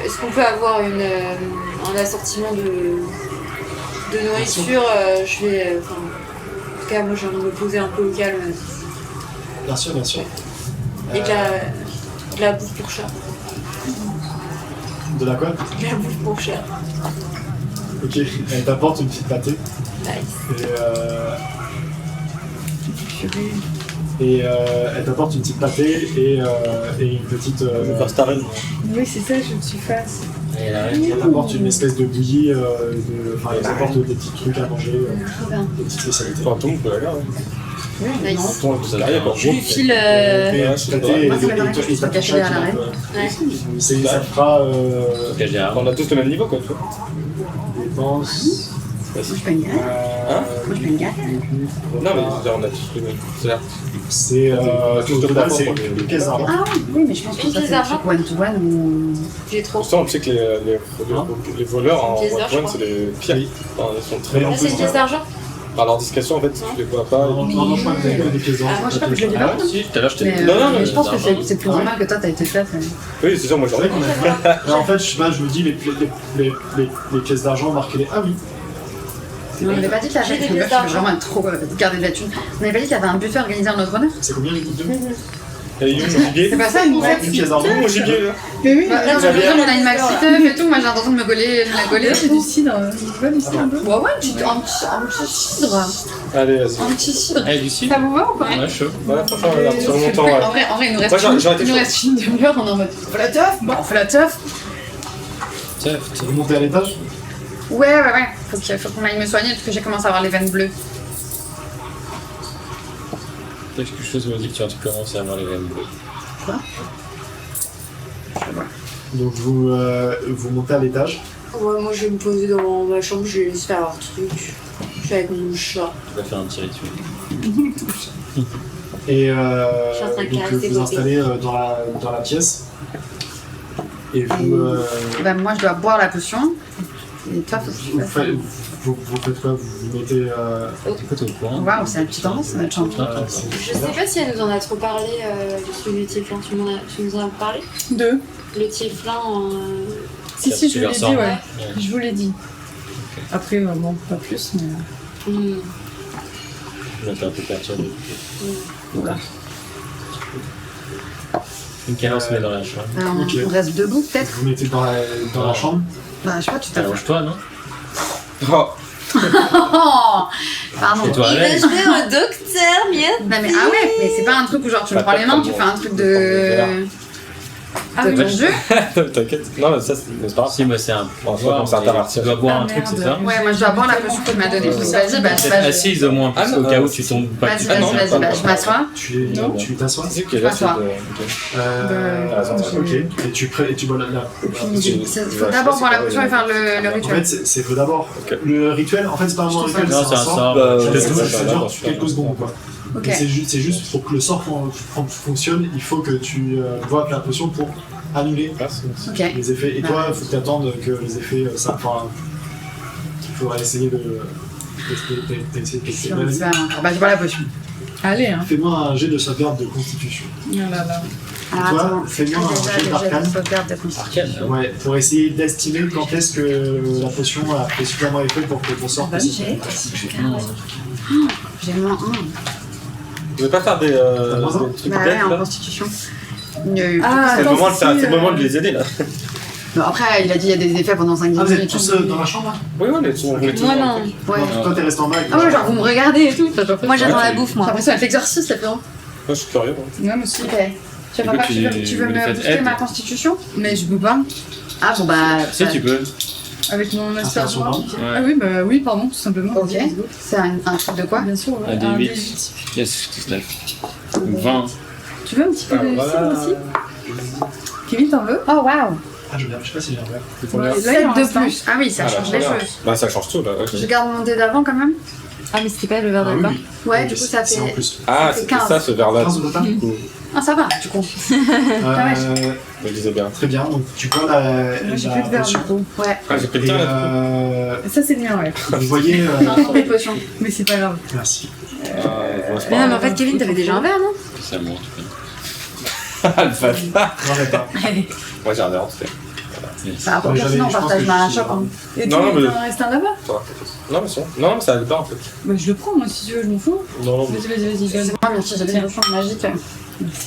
est-ce qu'on peut avoir un assortiment de nourriture. Je vais. En tout cas, moi j'ai envie de me poser un peu au calme. Bien sûr, bien sûr. Et de la bouffe pour chat. De la quoi? De la bouffe pour chat. Ok, elle t'apporte une petite pâtée. Nice. Et elle t'apporte une petite pâtée et une petite. je vais faire Starren. Oui, c'est ça, je suis face. Et elle arrive. Elle t'apporte une espèce de bouillie, enfin elle t'apporte des petits trucs à manger, Trop bien. des petites spécialités. Fantôme, peut aller là. Nice. Ton salarié, quoi. Je lui file. Et Ouais, je sais pas. tâter, Moi, ça m'étonnerait et que je sois t'as caché ton chat derrière la qui reine. va- ça fera Cache des armes. On a tous le même niveau, quoi, tu vois. dépense. Moi, je peux une galère. Hein Moi, je peux une galère. Non, mais je veux dire, on a tous le même. C'est-à-dire, C'est Tout au de total, temps c'est pour les- une caisse d'argent. Ah oui, mais je pense que Une ça, pièce c'est un d'argent. truc one-to-one ou... J'ai trop. pourtant, on sait que les voleurs en Une pièce d'or, je one-to-one, crois. c'est les pires. Oui. Enfin, ils sont très. Mais Là, c'est une pièce d'argent. Par leur discrétion, en fait, tu les vois pas. Non, je crois que vous avez que des pièces d'argent. Moi, je sais pas que je l'ai dit Ah là. ouais, si, tout à l'heure je t'ai Mais, dit. Non, non, mais je pense que d'argent. c'est plus normal que toi, t'as été faite. Oui, c'est sûr, moi C'est j'aurais. vrai qu'on a. Mais en fait, je sais pas, je me dis les pièces d'argent marquées les. Ah oui. On n'avait pas dit que la J'ai fête, des je veux pièces d'argent. vraiment être trop garder de la thune. On n'avait pas dit qu'il y avait un buffet organisé en notre honneur. C'est combien les gouttes de Et mon gibier. C'est pas ça, une fête. Une pièce d'argent. Mon gibier, là. Mais oui, Bah, là, j'ai l'impression qu'on a une maxi teuf et tout. Moi, j'ai l'intention de me coller, de la coller. j'ai du cidre. Tu veux du cidre un peu? Ouais, ouais, un petit cidre. Allez, vas-y. Un petit cidre. Eh, du cidre. Ça vous va ou pas? Ouais, chaud. Voilà, franchement, on a sur mon temps, En ouais. vrai, il nous Moi, reste j'aurais été il nous chaud. reste une demi-heure. On est en mode. On fait la teuf? Bon, on fait la teuf. Tiens, Vous montez à l'étage. Ouais. Faut qu'on aille me soigner parce que j'ai commencé à avoir les veines bleues. quelque chose me dit que tu commences à avoir les veines bleues. Donc vous montez à l'étage. Ouais, moi, je vais me poser dans ma chambre, je vais laisser faire leur truc. Je suis avec mon chat. Tu vas faire un petit rituel. Et suis en train de donc caresser vous Bobby. installez dans la pièce. Et vous, Bah, moi, je dois boire la potion. Et toi, faut que tu vous, fasses. faites, vous faites quoi? Vous mettez. Pourquoi t'es au courant? Waouh, c'est un petit endroit, c'est notre chambre. Je sais pas si elle nous en a trop parlé de celui du Tieflin. Tu nous en as parlé? Deux. Le Tieflin en. Si, je vous l'ai dit, ouais. Ouais. Je vous l'ai dit. Après, bon, pas plus, mais. Je vais être un peu perturbé. Nickel, on se met dans la chambre. Alors, Ok. on reste debout, peut-être. Vous mettez dans la chambre. Bah, je sais pas, tu t'as Allonge-toi, non? Oh, Oh pardon. Et toi, Alain? Imaginez un docteur, merde. Non mais ah ouais, mais c'est pas un truc où genre tu me Pas prends les mains, comme tu moi. fais un truc de Ah de oui. ton jeu. t'inquiète. Non, mais ça, c'est pas grave. Si, moi c'est un Bon, c'est pas comme ça, mais t'avertir. Tu dois boire Ah, un truc, c'est ça? merde. Ouais, moi je dois boire la potion que tu m'as donnée. Vas-y, bah Peut-être je assise au moins, parce Ah, qu'au non, cas où tu tombes pas. Vas-y, Ah, non, vas-y, pas- bah, pas- je m'assois. Non. Tu t'assois. C'est qui est là, c'est Pas de. Ok. Et tu bois la Faut d'abord boire la potion et faire le En rituel. fait, c'est faut d'abord. Ok. Le rituel, en fait, c'est pas vraiment un rituel, Non, c'est un sort. Ça Ouais, dure- ouais, ça ouais, dure ouais, quelques secondes, quoi. Ok. Mais c'est juste pour que le sort fonctionne, il faut que tu boives la potion pour annuler Ok. les effets. Et toi, il faut que tu attendes que les effets, il faudra essayer de tester. Vas-y. Bah je bois la potion. Allez, hein. Fais-moi un jet de sauvegarde de constitution. Oh là là. Alors Toi, attends, fais-moi un jet j'ai d'arcane. de sauvegarde de constitution. Arcane, hein. Ouais, pour essayer d'estimer quand est-ce que la potion a fait suffisamment effet pour que ton sort Bah, puisse. J'ai moins 1. Tu veux pas faire des moins un trucs Bah ouais, bêtes, en là? constitution. Ah, C'est le attends, moment de faire- si, c'est le moment de les aider, là. Non, après, il a dit il y a des effets pendant 5-10 Ah, vous êtes minutes. tous dans la chambre là Oui, on est tous. on est tous- Moi, non. Ouais. Non, toi t'es resté en bas. avec Ah la ouais, chambre. genre vous me regardez et tout. Moi, j'attends Ouais, la bouffe, J'ai moi. l'impression d'être l'exorciste, là, Florent. Moi, je suis curieux. moi. Ouais, aussi. Ok. Tu veux coup, pas tu- tu veux vous les me faites booster aide. ma constitution? Mais je peux pas. Ah bon bah. Si, tu peux. Avec mon master. sur vingt. Ah oui, bah oui, pardon, tout simplement. Ok. C'est un truc de quoi? Bien sûr, ouais. Un des Un 8. D8. Yes, 19. Donc 20. Tu veux un petit peu de cidre aussi? Kevin, t'en veux? Oh waouh! Ah, je sais pas si j'ai un verre. C'est combien Ouais. Là, il 7 en de reste un. plus. Ah oui, ça Ah, bah, change les voilà. choses. Bah, ça change tout, là. ok. Je garde mon dé d'avant quand même? Ah, mais c'était pas le verre Ah oui, d'alcool. oui. Ouais, Ok, du coup ça c'est en fait. plus. Ah, fait c'était 15. ça, ce verre-là. 15 au total. Ah ça va, du coup. Je disais bien. Très bien, donc tu bois la Moi, j'ai plus de verre, du potion. coup. Ouais. Ah, j'ai pris le Et tien, là. Ça, c'est le mien, ouais. vous voyez. Les potions. Mais c'est pas grave. Merci. Ouais, c'est Mais pas non, mais en fait, Kevin, t'avais déjà un verre, non? C'est à moi. grave. Le fat. Non, mais pas. Moi, j'ai un verre, en tout cas. Ça va Ouais, pas, sinon on je pense partage que ma je- chope. Hein. Et Non, tu mais- en reste un là-bas? Ça va, peut-être. Non, mais c'est bon. Non, mais ça allait pas, en fait. Bah, je le prends, moi, si tu veux, je m'en fous. Non, non, mais. Vas-y, donne. C'est moi, merci, j'ai des potions magiques.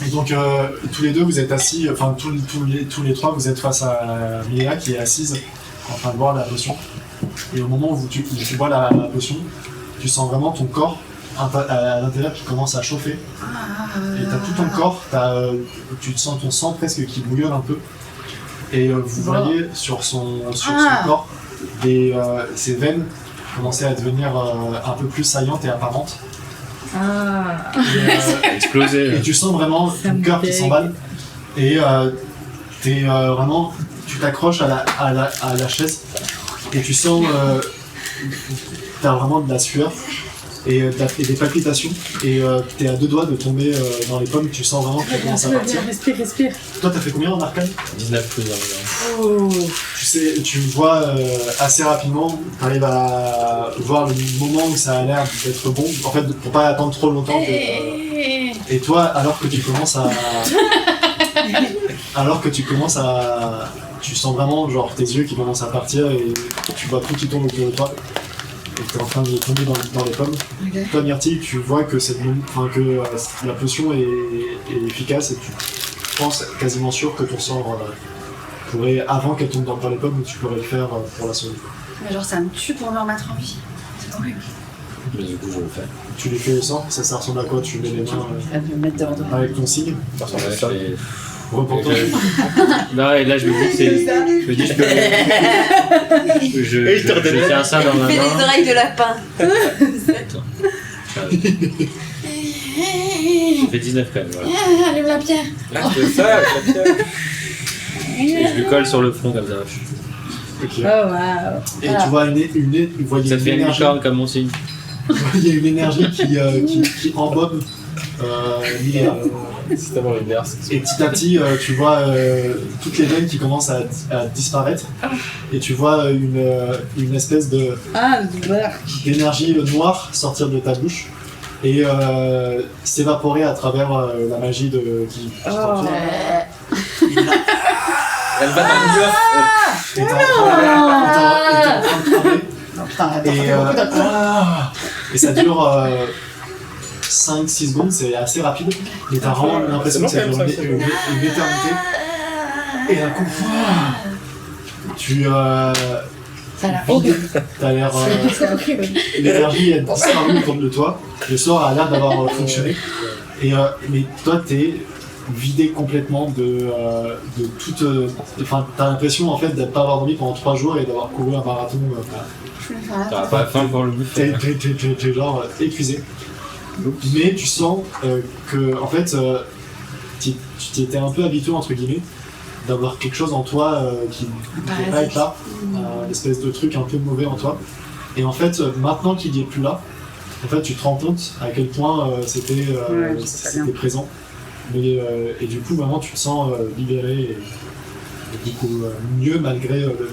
Et donc tous les deux vous êtes assis, enfin tous les trois vous êtes face à Miléa qui est assise en train de boire la potion. Et au moment où tu bois la potion, tu sens vraiment ton corps à l'intérieur qui commence à chauffer. Et t'as tout ton corps, tu te sens ton sang presque qui bouillonne un peu. Et vous voyez sur son corps ses veines commencer à devenir un peu plus saillantes et apparentes. Ah. Et tu sens vraiment Ça ton me cœur qui dégue. s'emballe. Et vraiment, tu t'accroches à la chaise et tu sens, t'as vraiment de la sueur et des palpitations et t'es à 2 doigts de tomber dans les pommes. Tu sens vraiment que ça commence à partir. Respire. Toi, t'as fait combien en arcane? 19 plus environ. Oh. Tu vois assez rapidement, tu arrives à voir le moment où ça a l'air d'être bon, en fait, pour pas attendre trop longtemps. Et toi, alors que tu commences à... Tu sens vraiment genre tes yeux qui commencent à partir et tu vois tout qui tombe autour de toi. Et t'es en train de tomber dans les pommes. Ok. Toi, Myrtille, tu vois que, la potion est efficace et tu penses quasiment sûr que ton sort pourrait, avant qu'elle tombe dans les pommes, tu pourrais le faire pour la sauver. Mais genre, ça me tue pour me remettre en vie. C'est horrible. Mais du coup, je le fais. Tu lui fais le sang, ça ressemble à quoi? Tu mets les mains Elle va me mettre dehors de moi. avec ton signe, Ouais, je fais- repentant. Non, et là, je me dis que c'est. Je me dis, je peux. Je fais un ça dans ma Fais des main. oreilles de lapin. J'ai fait 19 quand même, voilà. Allume la pierre. C'est ça, Et je lui colle sur le front comme ça. Ok. Oh waouh. Et tu vois une Ça te fait une énergie. licorne comme mon signe. Il y a une énergie qui embaume Lilia. c'est tellement l'inverse. Et petit à petit, tu vois toutes les veines qui commencent à disparaître. Et tu vois une espèce Ah, voilà. d'énergie noire sortir de ta bouche et s'évaporer à travers la magie qui t'entoure. Elle va dans le bluff. Et t'es en train de cramer. Non, putain, attends, Et, ça fait beaucoup d'un coup. et ça dure 5-6 secondes, c'est assez rapide, mais t'as vraiment l'impression que ça dure une éternité. Et d'un coup, tu Ça a l'air horrible. t'as l'air. C'est horrible. L'énergie est disparue autour de toi, le sort a l'air d'avoir fonctionné. Et, mais toi, t'es vidé complètement de toute. Enfin, t'as l'impression en fait de pas avoir dormi pendant 3 jours et d'avoir couru un marathon. T'auras pas faim pour le bouffer. T'es genre épuisé. Mais tu sens que, en fait, tu t'étais un peu habitué, entre guillemets, d'avoir quelque chose en toi qui ne devait pas être là, une espèce de truc un peu mauvais en toi. Et en fait, maintenant qu'il n'y est plus là, en fait, tu te rends compte à quel point c'était présent. Mais, et du coup, maintenant, tu te sens libéré et du coup mieux malgré le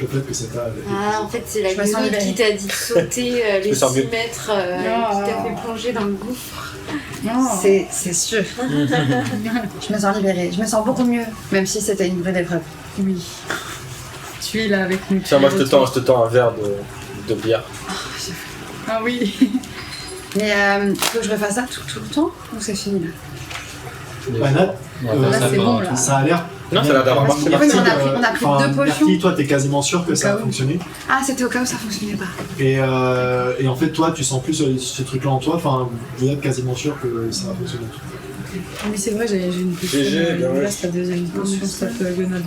fait que ça t'a... Ah, en fait, c'est la Je me sens gueule qui libérée. t'a dit de sauter les me sens 6 mieux. mètres, qui t'a fait plonger dans le gouffre. C'est sûr. Je me sens libérée. Je me sens beaucoup mieux, même si c'était une vraie épreuve. Oui. Tu es là avec nous. Tiens, moi je te tends un verre de bière. Ah oui. Mais faut que je refasse ça tout le temps ou c'est fini là? Bah, là, Ouais, Là, ça c'est va. bon, là. ça a l'air... Non, ça a l'air d'avoir Parce marché. que- on a pris 2 potions. Myrtille, toi, t'es quasiment sûr que ça a Au cas où. fonctionné. Ah, c'était au cas où ça fonctionnait pas. Et en fait, toi, tu sens plus ce truc-là en toi. Enfin, vous êtes quasiment sûr que ça a fonctionné. Oui, c'est vrai, j'ai une potion. GG, bien Là, ouais. c'est la deuxième potion, ça peut gonade.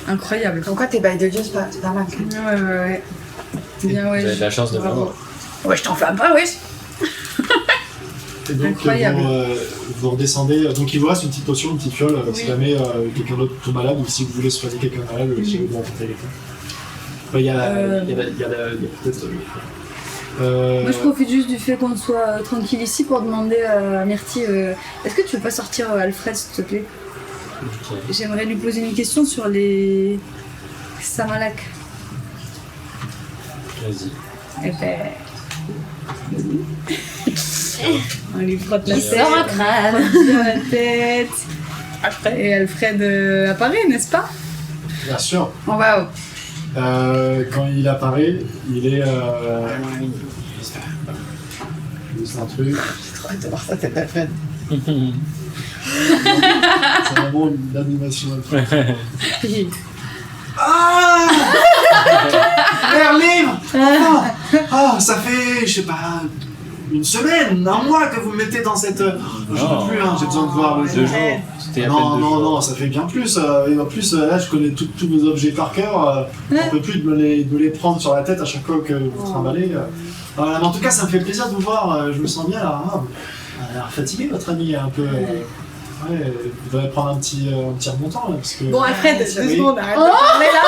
Incroyable. Comme quoi, t'es bail de Dieu, c'est pas mal. quand même. Ouais. Bien, Vous ouais. avez de la chance de Bravo. m'avoir. Ouais, je t'enflamme pas, oui. Et donc, Incroyable. vous redescendez. Donc, il vous reste une petite potion, une petite fiole, si Oui. jamais quelqu'un d'autre tombe malade ou si vous voulez soigner quelqu'un malade, si vous rencontrez quelqu'un. Enfin, il y a peut-être. Moi, je profite juste du fait qu'on soit tranquille ici pour demander à Myrtille est-ce que tu veux pas sortir Alfred, s'il te plaît? Ok. J'aimerais lui poser une question sur les Samalak. Vas-y. Eh ben. On lui frotte la Il tête. sort un crâne. On lui frotte la tête. Et Alfred apparaît, n'est-ce pas? Bien sûr. Oh, waouh. Quand il apparaît, il est. C'est un truc. J'ai trop hâte de voir ça, c'est Alfred. C'est vraiment une animation. Merlin! Ça fait, je sais pas, une semaine, un mois que vous me mettez dans cette. Je sais plus, hein, j'ai besoin de voir le 2 jours. C'était à peine 2 Non, jours. non, ça fait bien plus. Et en plus, là, je connais tous vos objets par cœur. On peut plus de me les prendre sur la tête à chaque fois que vous trimballez. Voilà, mais en tout cas, ça me fait plaisir de vous voir. Je me sens bien là. Ah, elle a l'air fatiguée, votre amie, un peu. Ouais, vous devez prendre un petit remontant là, parce que. Bon, Alfred, 2 Oui. secondes, arrête de parler là.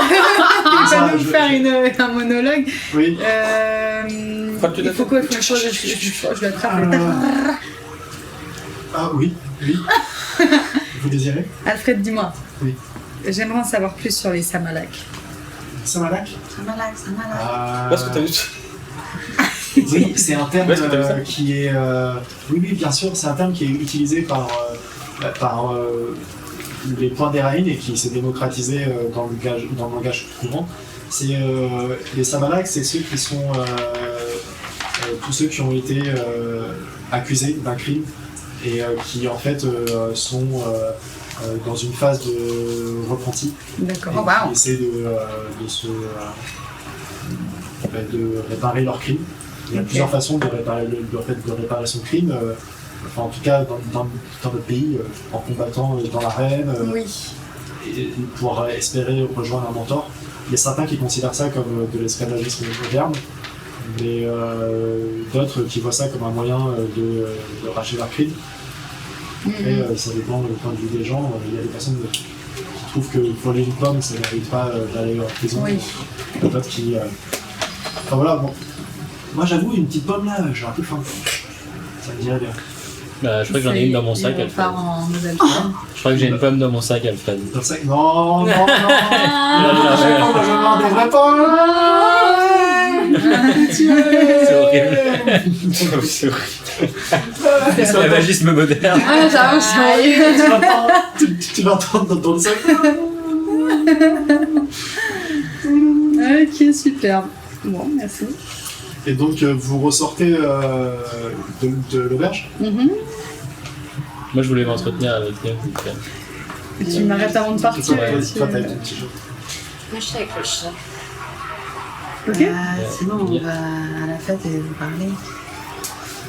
Il Ça, va nous faire un monologue. Oui. Il faut quoi? Il faut que je l'attrape. Ah oui. Vous désirez? Alfred, dis-moi. Oui. J'aimerais en savoir plus sur les Samalak. Samalak? Samalak. Où est-ce que t'as vu ça? Oui, c'est un terme Où est-ce que t'as vu ça qui est. Oui, bien sûr, c'est un terme qui est utilisé par les points d'Éraïn et qui s'est démocratisé dans le langage courant. C'est les Samalak, c'est ceux qui sont tous ceux qui ont été accusés d'un crime et qui en fait sont dans une phase de repenti. D'accord. Et Oh, wow. qui essaient de réparer leur crime. Il y a Ok. plusieurs façons de réparer son crime. Enfin, en tout cas, dans notre pays, en combattant dans l'arène, Oui. et pour espérer rejoindre un mentor. Il y a certains qui considèrent ça comme de l'esclavagisme moderne, mais d'autres qui voient ça comme un moyen de racheter leur crime. Après, ça dépend du point de vue des gens. Il y a des personnes qui trouvent que voler une pomme, ça n'arrive pas d'aller en prison. Oui. Il y a d'autres qui. Enfin voilà, bon. Moi j'avoue, une petite pomme là, j'ai un peu faim. Ça me dirait bien. Bah, je crois que j'en ai une dans mon sac, On Alfred. part en modèle. Je crois que j'ai une pomme dans mon sac, Alfred. Dans le sac. Non, ouais. je demande des vraies pommes. C'est horrible. C'est horrible. Esclavagisme moderne. Ah, j'avoue, ça y est. Tu l'entends dans le sac. Ok, superbe. Bon, merci. Et donc vous ressortez de l'auberge. Moi, je voulais m'entretenir avec Nia. Et tu m'arrêtes avant de partir. Ouais, tu- Toi, t'as ton petit jeu. Moi, je suis avec le chat. Ok. Sinon, on va à la fête et vous parler.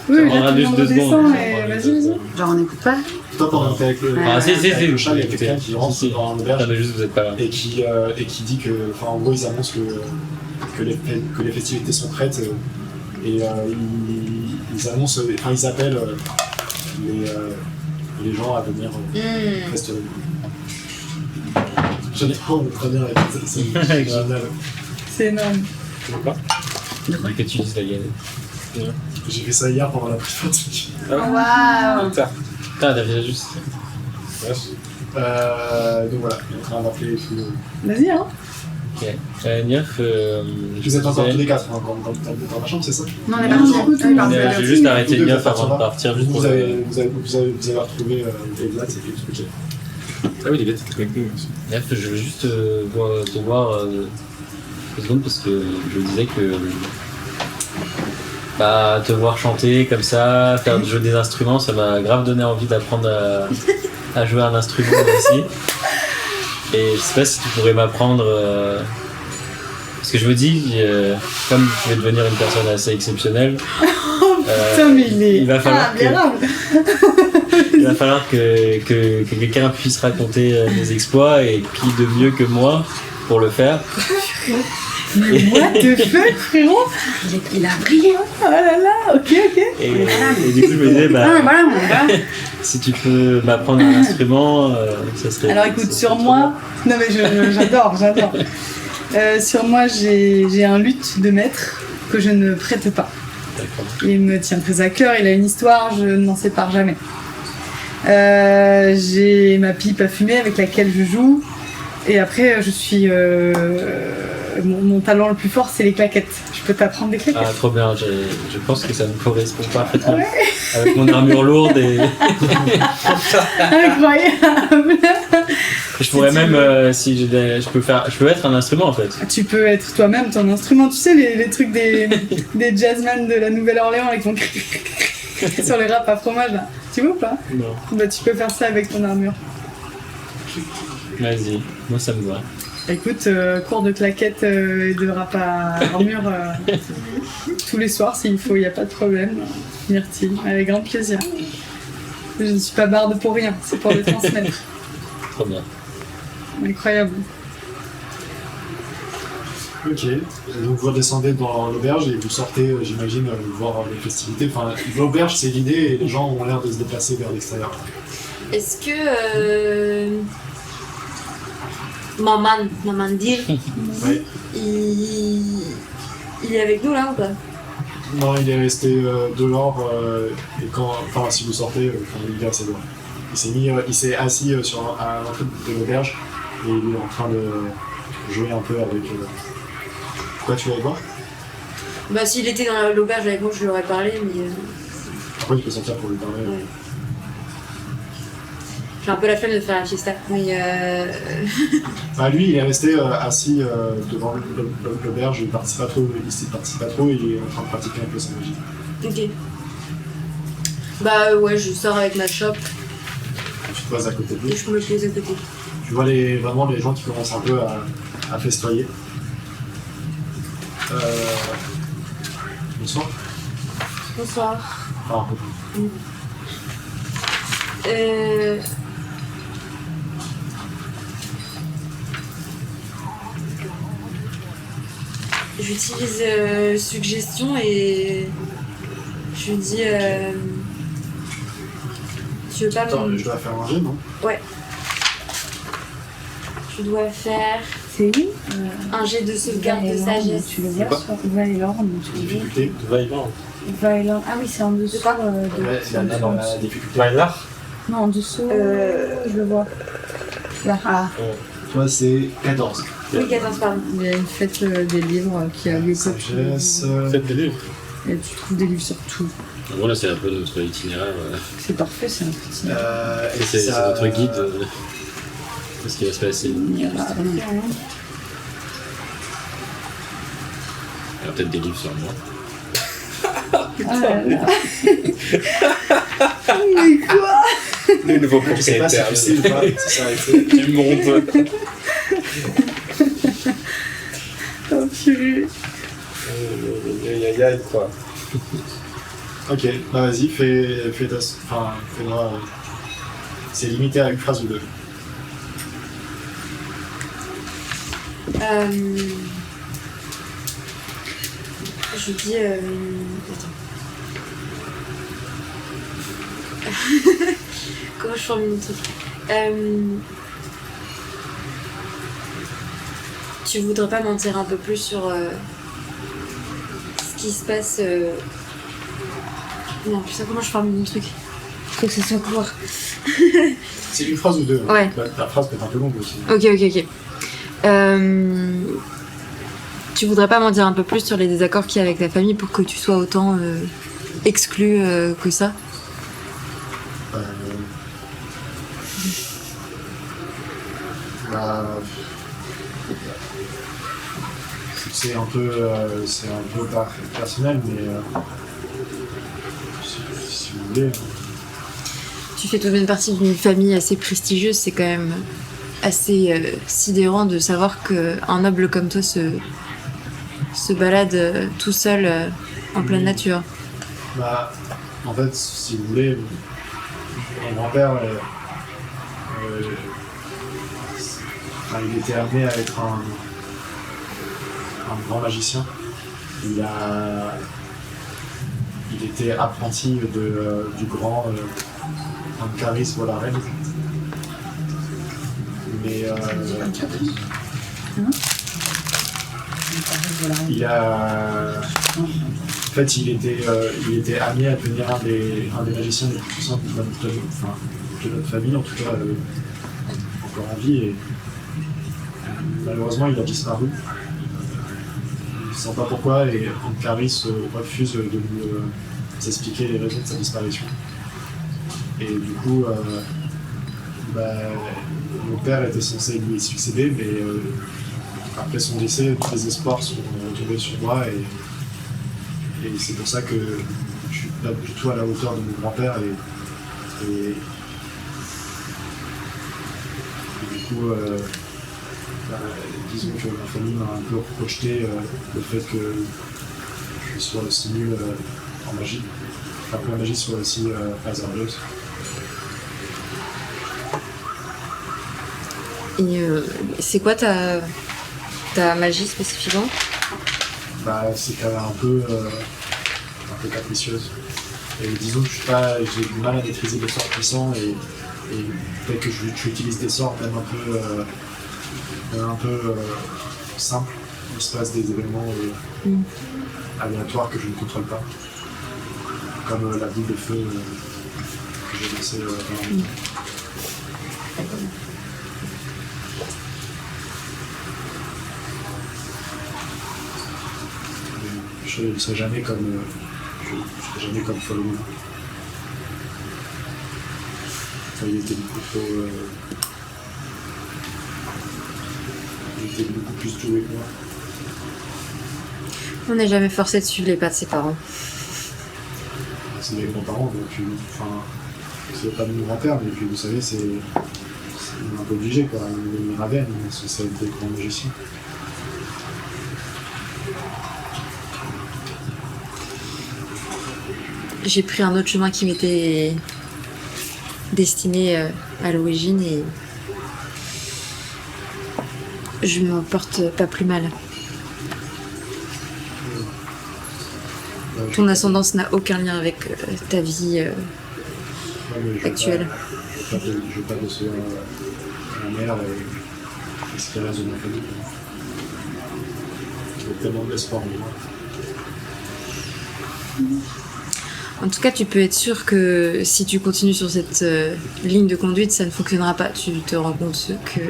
Oui, Ça là, prendra tout le juste monde 2 secondes. redescend, Ça et prendra vas-y, juste 2 vas-y. secondes. Genre, on n'écoute pas. Toi, pendant que t'es avec le Ah, si, avec le chat, il y a écoutez. quelqu'un qui rentre Si, si. dans l'auberge Non, mais juste, vous êtes pas là. et qui dit que, enfin, en gros, ils annoncent que les festivités sont prêtes et ils annoncent, enfin, ils appellent les gens à venir restaurer. J'adore très bien avec ça, c'est génial. C'est énorme. Tu veux pas Et que tu dises la galette. J'ai fait ça hier pendant la pratique. Waouh! Putain, t'as déjà juste. Donc voilà, on est en train d'appeler tout le... Vas-y, hein. Ok. Niaf, Vous êtes encore tous les quatre dans ma chambre, c'est ça? Non, on est parti. On est parti. J'ai juste arrêté Vous deux, Niaf vous avant de partira. partir, juste pour. Vous avez retrouvé les blagues, c'est tout. Ah oui, les gars, t'étais avec nous aussi. Niaf, je veux juste te voir 2 secondes parce que je disais que. Bah, te voir chanter comme ça, faire du jeu des instruments, ça m'a grave donné envie d'apprendre à jouer un instrument aussi. Et je sais pas si tu pourrais m'apprendre. Parce que je me dis, comme je vais devenir une personne assez exceptionnelle, Putain, mais il va falloir que, grave. il va falloir que quelqu'un puisse raconter mes exploits et qui de mieux que moi pour le faire. Mais what the fuck, frérot? Il a brillé. Oh là là, ok. Et du coup, je me disais, bah, Voilà, mon gars. si tu peux m'apprendre un instrument, ça serait. Alors écoute, sur moi, non mais j'adore. Sur moi, j'ai un luth de maître que je ne prête pas. D'accord. Il me tient très à cœur, il a une histoire, je ne m'en sépare jamais. J'ai ma pipe à fumer avec laquelle je joue. Et après, je suis... mon talent le plus fort, c'est les claquettes. Je peux t'apprendre des claquettes. Ah, trop bien, je pense que ça me correspond parfaitement. Avec mon armure lourde et. Incroyable. Je pourrais même, si j'ai je peux être un instrument en fait. Tu peux être toi-même ton instrument. Tu sais, les trucs des jazzmen de la Nouvelle-Orléans avec ton sur les râpes à fromage là. Tu vois ou pas? Non. Bah, tu peux faire ça avec ton armure. Vas-y, moi ça me va. Écoute, cours de claquettes et de rap à armure tous les soirs s'il faut, il n'y a pas de problème. Myrtille, avec grand plaisir. Je ne suis pas barde pour rien, c'est pour le transmettre. Trop bien. Incroyable. Ok. Et donc vous redescendez dans l'auberge et vous sortez, j'imagine, voir les festivités. Enfin, l'auberge, c'est l'idée et les gens ont l'air de se déplacer vers l'extérieur. Est-ce que Maman Dir, Ouais. il est avec nous là ou pas? Non, il est resté dehors et enfin, si vous sortez, il est resté dehors. Il s'est assis à l'entrée de l'auberge et il est en train de jouer un peu avec. Pourquoi tu vas le voir? Bah s'il était dans l'auberge avec moi, je lui aurais parlé, mais Après, il peut sortir pour lui parler. ouais. J'ai un peu la flemme de faire la fiesta, mais Bah, lui, il est resté assis devant l'auberge, il participe pas trop, et il est en train de pratiquer un peu sa magie. ok. Bah ouais, je sors avec ma chope Tu te poses à côté de lui. et je me pose à côté. Tu vois vraiment les gens qui commencent un peu à festoyer. Bonsoir. Bonsoir. Ah, J'utilise suggestion et je lui dis tu veux pas attends, me... je dois faire un jet, non? Je dois faire C'est lui un jet de sauvegarde de sagesse. Tu le vois quoi sur Vailorn, tu le vois. Difficulté. Vaillant. Vailorn. Ah oui, c'est en dessous. De quoi Ouais, c'est la difficulté. Vaillar. Non, en dessous, je le vois. Là. Ah, Toi, c'est 14. Oui, 14, pardon. Il y a une fête des livres qui a lieu comme Sagesse. Faites des livres. Et tu trouves des livres sur tout. Voilà, c'est un peu notre itinéraire. C'est parfait, c'est un petit. Et C'est ça- notre guide de ce qui va se passer. Il y a rien. Il y a peut-être des livres sur moi. Ah là là. Mais quoi? Les nouveaux Je sais pas si tu sais ou pas si ça a été. Du monde. Oh purée. Aïe aïe quoi. Ok, bah vas-y, fais ta. Enfin, fais-moi. C'est limité à une phrase ou deux. Je dis comment je formule mon truc? Tu voudrais pas m'en dire un peu plus sur ce qui se passe Non, putain, comment je formule mon truc? Faut que ça soit court. C'est une phrase ou deux. Ouais. Ta phrase peut être un peu longue aussi. Ok. Tu voudrais pas m'en dire un peu plus sur les désaccords qu'il y a avec ta famille pour que tu sois autant exclu que ça? Bah, c'est un peu personnel, mais si vous voulez. Tu fais toute une partie d'une famille assez prestigieuse, c'est quand même assez sidérant de savoir qu'un noble comme toi se balade tout seul en pleine nature. Bah, en fait, si vous voulez, mon grand-père, il était amené à être un grand magicien. Il était apprenti du grand Ancaris Volaren. Mais il était amené à devenir un des magiciens les plus puissants de notre famille, en tout cas encore en vie. Et malheureusement, il a disparu. Il ne sait pas pourquoi, et Ancaris refuse de nous expliquer les raisons de sa disparition. Et du coup, mon père était censé lui succéder, mais après son décès, tous les espoirs sont tombés sur moi, et c'est pour ça que je suis pas du tout à la hauteur de mon grand-père, et du coup, disons que ma famille m'a un peu rejeté le fait que je sois aussi nul en magie, enfin que la magie soit aussi hasardeuse. Et c'est quoi ta ta magie spécifiquement? Bah, c'est qu'elle est un peu capricieuse. Et disons que j'ai du mal à maîtriser des sorts puissants et peut-être que j'utilise des sorts même un peu simples. Il se passe des événements aléatoires que je ne contrôle pas. Comme la boule de feu que j'ai lancée dans je ne serai jamais comme Follow Me. Enfin, il était beaucoup plus doué que moi. On n'est jamais forcé de suivre les pas de ses parents. C'est mes grands-parents, donc c'est pas de mon grand-père, mais puis vous savez, c'est un peu obligé quoi. Les Ravens, c'est des grands magiciens. J'ai pris un autre chemin qui m'était destiné à l'origine et je m'en porte pas plus mal. Ton ascendance n'a aucun lien avec ta vie actuelle. Je veux pas décevoir ma mère et ce qui reste de ma famille. J'ai tellement d'espoir en moi. En tout cas, tu peux être sûr que si tu continues sur cette ligne de conduite, ça ne fonctionnera pas. Tu te rends compte que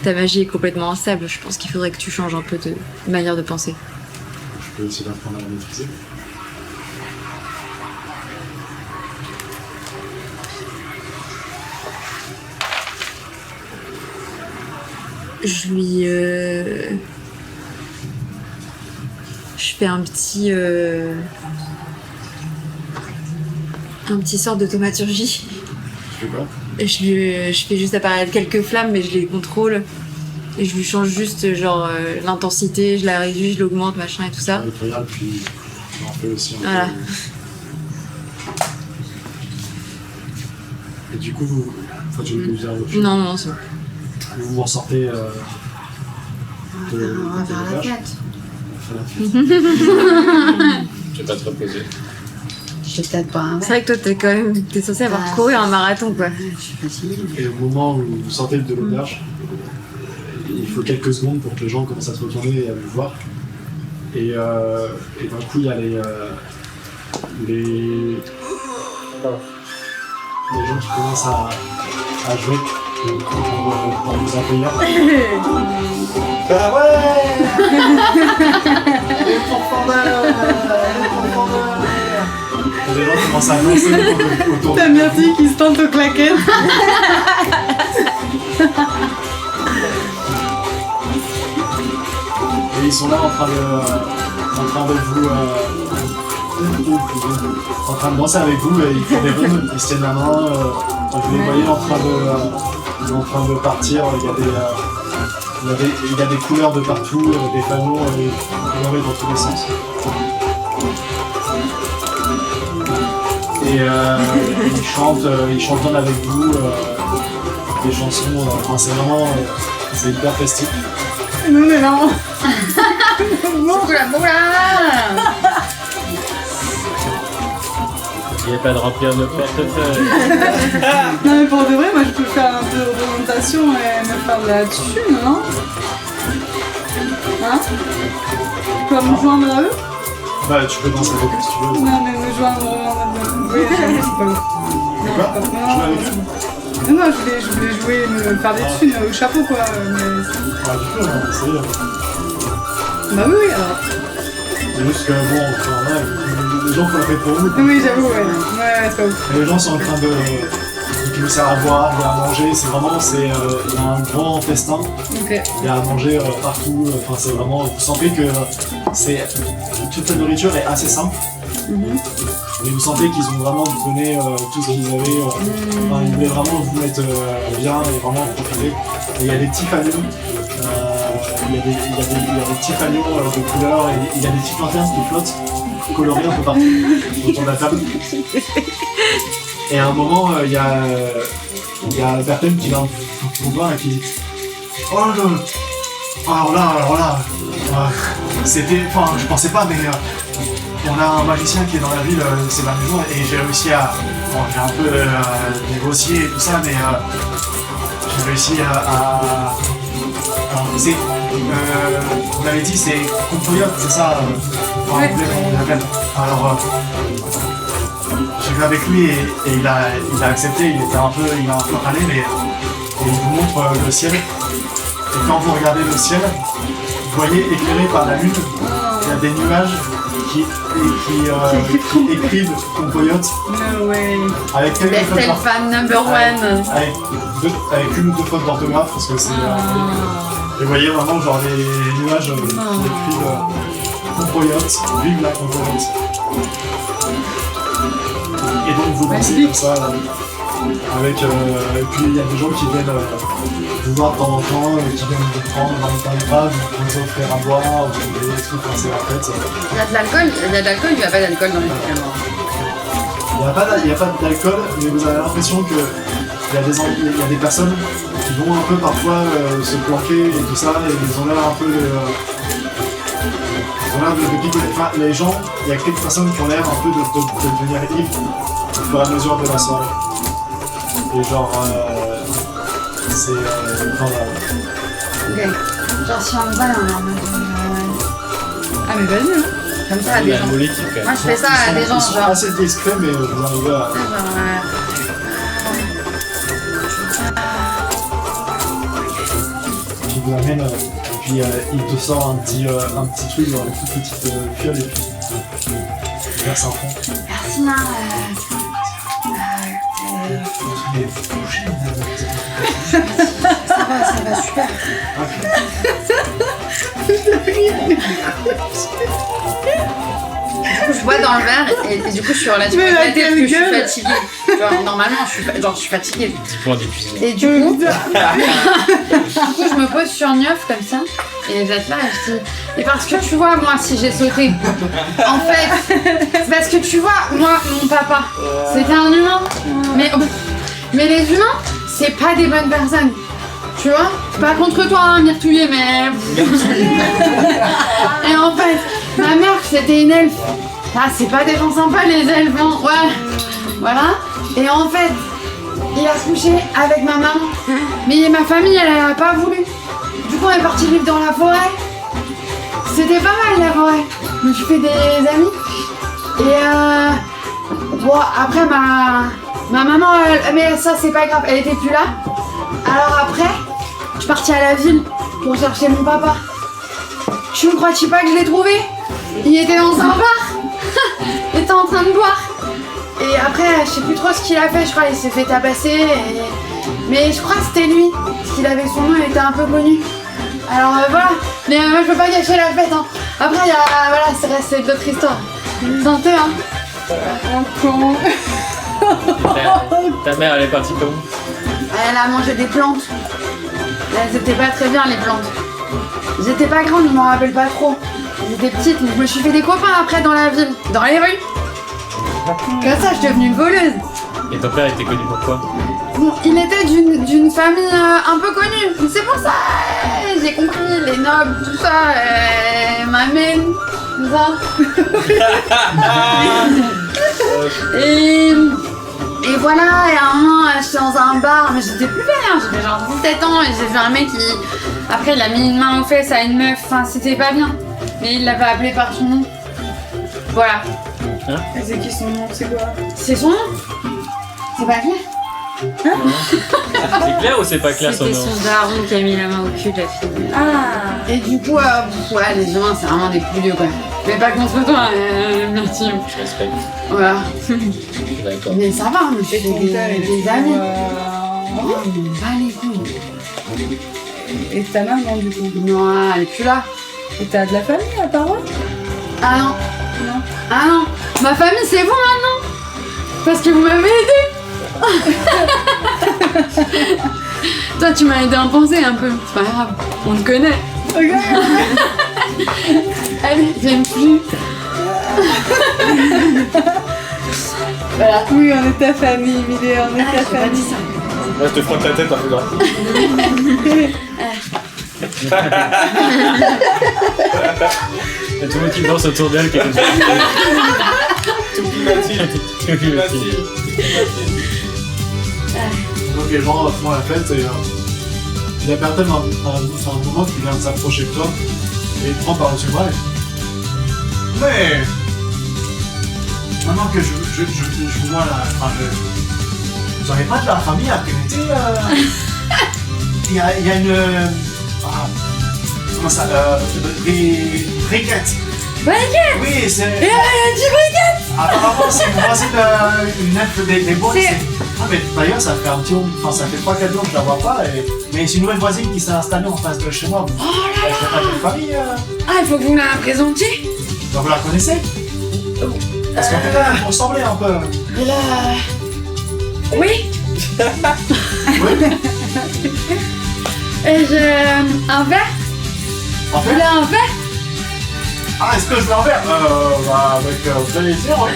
ta magie est complètement instable. Je pense qu'il faudrait que tu changes un peu de manière de penser. Je peux essayer d'apprendre à la maîtriser. Je fais un petit sort de thaumaturgie. Tu fais quoi? Je fais juste apparaître quelques flammes, mais je les contrôle. Et je lui change juste genre l'intensité, je la réduis, je l'augmente, machin et tout ça. Regarde, puis j'en fais aussi un Voilà. peu. Et du coup, tu veux dire autre chose? Non, c'est bon. Vous ressortez de On va faire la l'auberge. fête. On va faire la fête. Je vais pas te reposer. Je vais peut-être pas un C'est vrai que toi, t'es censé avoir couru un marathon, quoi. Je suis fatiguée. Et au moment où vous sortez de l'auberge, il faut quelques secondes pour que les gens commencent à se retourner et à vous voir. Et d'un coup, il y a les gens qui commencent à jouer pour vous accueillir. Ah ouais. Les pourfendeurs. Et les gens commencent à danser autour T'as Myrtille qui se tente aux claquettes. Et ils sont là en train de vous en train de danser avec vous et ils font des runs, ils se tiennent la main, vous les voyez en train de partir, il y a des couleurs de partout, des panneaux colorés dans tous les sens. Et ils chantent avec vous des chansons, enfin c'est hyper festif. Nous, on est là. Il n'y a pas de remplir nos portefeuilles. Non, mais pour de vrai, moi je peux faire un peu de représentation et me faire de la thune, non? Hein? Tu peux me joindre à eux? Bah tu peux danser avec eux si tu veux. Non, mais me joindre en mode. Oui, c'est pas ouf. Quoi? Non, Jouer avec eux? non, je voulais jouer, me faire des thunes au chapeau, quoi. Mais... Ah du coup, on va essayer. Bah oui, alors. C'est juste que bon, enfin, ouais, les gens font la fête pour vous. Oui, j'avoue, ouais. Ouais, c'est pas ouf. Et les gens sont en train de qui vous servent à boire, et à manger, c'est vraiment, il y a un grand festin, Ok. il y a à manger partout, enfin c'est vraiment, vous sentez que toute la nourriture est assez simple, mais vous sentez qu'ils ont vraiment donné tout ce qu'ils avaient, enfin, ils voulaient vraiment vous mettre bien et vraiment profiter. Et il y a des petits panneaux, il y a des petits panneaux de couleurs, et il y a des petites lanternes qui flottent, colorées un peu partout autour de la table. Et à un moment, il y a Bertel qui vient vous voir et qui dit « Oh, Alors là, c'était... Enfin, je pensais pas, mais on a un magicien qui est dans la ville ces derniers jours et j'ai réussi à... Bon, j'ai un peu négocié et tout ça, mais j'ai réussi à c'est... vous m'avez dit, c'est Compoyote, c'est ça enfin, Ouais. vous voulez qu'on l'appelle. Alors, j'ai vu avec lui et il a accepté, il a un peu râlé, mais il vous montre le ciel. Et quand vous regardez le ciel, vous voyez éclairé par la lune, il y a des nuages qui écrivent Compoyote No way. avec quelques fautes Bethel d'orthographe. fan number one. Avec une ou deux fautes d'orthographe parce que c'est. Et vous voyez vraiment genre les nuages qui écrivent Compoyote, vive la Compoyote. Et donc vous dansez comme ça. Avec, et puis il y a des gens qui viennent vous voir de temps en temps, et qui viennent vous prendre dans les bras, vous offrir à boire, ou des trucs, c'est la fête. Il y a de l'alcool, il n'y a pas d'alcool dans les films. Il n'y a pas d'alcool, mais vous avez l'impression que il y a des personnes qui vont un peu parfois se planquer et tout ça, et ils ont l'air un peu de picoler. Enfin, les gens, il y a quelques personnes qui ont l'air un peu de devenir ivres au fur et à mesure de la soirée. Et genre, c'est... Ok. Genre si on va en mode... Ah, mais vas-y, hein. Comme ça à des La gens. politique, quand Moi même. je fais ça à des gens, Ils sont genre... assez discrets, mais vous arrivez à... Qui vous amène, et puis il te sort un petit truc dans une toute petite fiole, et puis il verse un fond. Merci, hein, ça va super. Du coup, je bois dans le verre et du coup, je suis relativement Mais la éclatée parce que je suis gueule. fatiguée. Genre, normalement, je suis fatiguée. Petit point du cuisinier. Et du coup, je me pose sur Nieuf comme ça et vous êtes là et je dis et parce que tu vois moi si j'ai sauté en fait c'est parce que tu vois moi mon papa c'était un humain mais les humains c'est pas des bonnes personnes tu vois pas contre toi hein, Myrtouillet mais et en fait ma mère c'était une elfe ah c'est pas des gens sympas les elfes hein. Ouais voilà et en fait il a couché avec ma maman. Mais ma famille, elle a pas voulu. Du coup, on est parti vivre dans la forêt. C'était pas mal la forêt. Je me suis fait des amis. Et bon, après ma maman, mais ça c'est pas grave, elle était plus là. Alors après, je suis partie à la ville pour chercher mon papa. Tu me crois-tu pas que je l'ai trouvé? Il était dans un bar. Il était en train de boire. Et après, je sais plus trop ce qu'il a fait, je crois qu'il s'est fait tabasser. Mais je crois que c'était lui, parce qu'il avait son nom, il était un peu connu. Alors voilà, mais moi je peux pas gâcher la fête. Hein. Après, il y a, voilà, c'est d'autres histoires. Santé, hein. Ta mère, elle est partie comment? Elle a mangé des plantes. Elles étaient pas très bien, les plantes. J'étais pas grande, je m'en rappelle pas trop. J'étais petite, mais je me suis fait des copains après dans la ville, dans les rues. Comme ça, je suis devenue une voleuse. Et ton père était connu pour quoi? Bon, il était d'une famille un peu connue. C'est pour ça, j'ai compris, les nobles, tout ça, ma mère, tout ça. Et voilà, et à un moment, j'étais dans un bar, mais j'étais plus belle, hein, j'avais genre 17 ans, et j'ai vu un mec qui... Après, il a mis une main aux fesses à une meuf, enfin, c'était pas bien. Mais il l'avait appelé par son nom. Voilà. Et c'est qui son nom? C'est quoi? C'est son nom? C'est pas clair? C'est clair ou c'est pas clair son C'était nom? son daron qui a mis la main au cul de la fille. Ah. Et du coup, ouais, les humains, c'est vraiment des pouilleux, quoi. Mais pas contre toi, merci. Je respecte. Voilà. D'accord. Mais ça va, je me suis fait des amis. Oh, pas les couilles. Et ta maman, du coup? Non, elle est plus là. Et t'as de la famille à part moi? Ah non. Non. Ah non. Ma famille, c'est vous maintenant. Parce que vous m'avez aidé. Toi, tu m'as aidé à en penser un peu. C'est pas grave. On te connaît. Allez, j'aime plus. Voilà. Oui, on est ta famille, Milé, on est ta J'ai pas dit famille. ça. Ouais, je te frotte la tête un peu là. Il y a tout le monde qui danse autour d'elle qui est comme ça. Tout climatique. Tout climatique. Donc les gens font la fête et il y a Bertel à un moment qui vient de s'approcher de toi et il te prend par-dessus le bras et... Mais... Maintenant que je vous vois là, enfin, vous n'avez pas de la famille à Trinité il y a une... comment ça Briquette. Briquette. Oui, c'est... Et elle dit Briquette. Apparemment, c'est une voisine, une elfe des bois. Ah, mais d'ailleurs, ça fait un petit moment, enfin, ça fait 3-4 jours que je la vois pas, mais c'est une nouvelle voisine qui s'est installée en face de chez moi. Oh là là. Elle fait pas de famille. Ah, il faut que vous me la présentiez. Donc, vous la connaissez Parce qu'en fait, vous ressemblez un peu. Elle Oui. Oui. Et j'ai un verre. En Vous fait, voulez un verre? ah, est-ce que je veux un verre bah, avec plaisir, oui.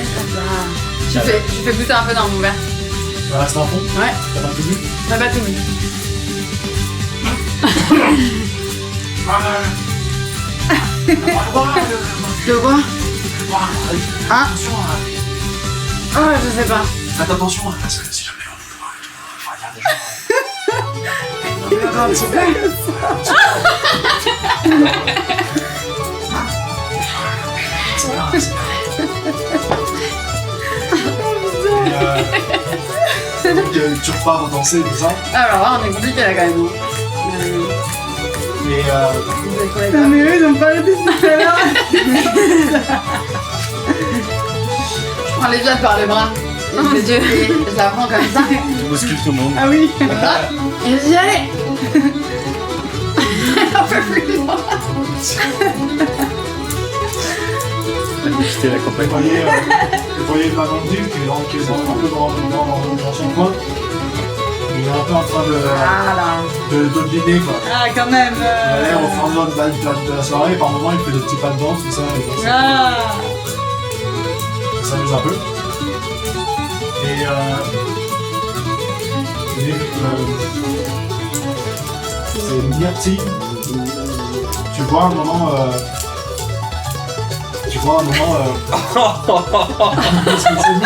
Je fais goûter un peu dans mon verre. Ça reste un fond. Ouais. T'as pas tout vu Ça va tout mis. De quoi? Ah. Attention, Oh, je sais pas. faites attention, parce que si jamais on il y a des gens. Un petit peu. Donc, tu repars danser et tout ça. Alors là, on est compliqué là quand même. Et Non mais eux ils ont pas arrêté tout à l'heure. Je prends les jets par les bras. Non, mais Dieu. Je la prends comme ça. Tu bouscules tout le monde. Ah oui. Voilà. Et j'y allais. Un peu plus loin. Quitter la vous compagnie. voyez le Mamandu qui est un peu dans son coin. Il est un peu en train Ah là. de dîner quoi. Ah quand même. Il a l'air au fond de la soirée, par moment il fait des petits pas de danse, tout ça, et donc, Ah. il s'amuse un peu. Et c'est Myrtille. Tu vois un moment. Qu'est-ce que c'est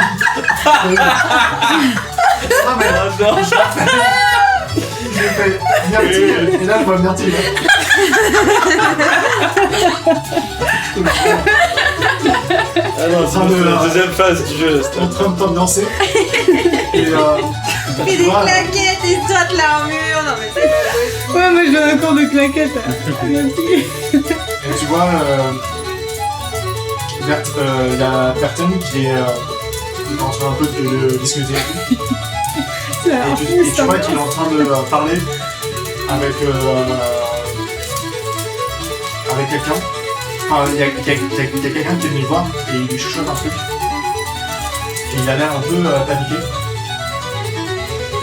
Ah mais non, j'ai fait Myrtille, et là je vois Myrtille. Ah non, c'est la deuxième phase du jeu. En train de t'ambiancer. Et Fais des claquettes, il saute l'armure. Non mais c'est pas possible. Ouais moi je veux un cours de claquettes. Et tu vois, il y a Berten qui est en train un peu de discuter. C'est un Et tu vois qu'il est en train de parler avec quelqu'un. Enfin, il y a quelqu'un qui est venu le voir et il lui chuchote un truc. Et il a l'air un peu paniqué.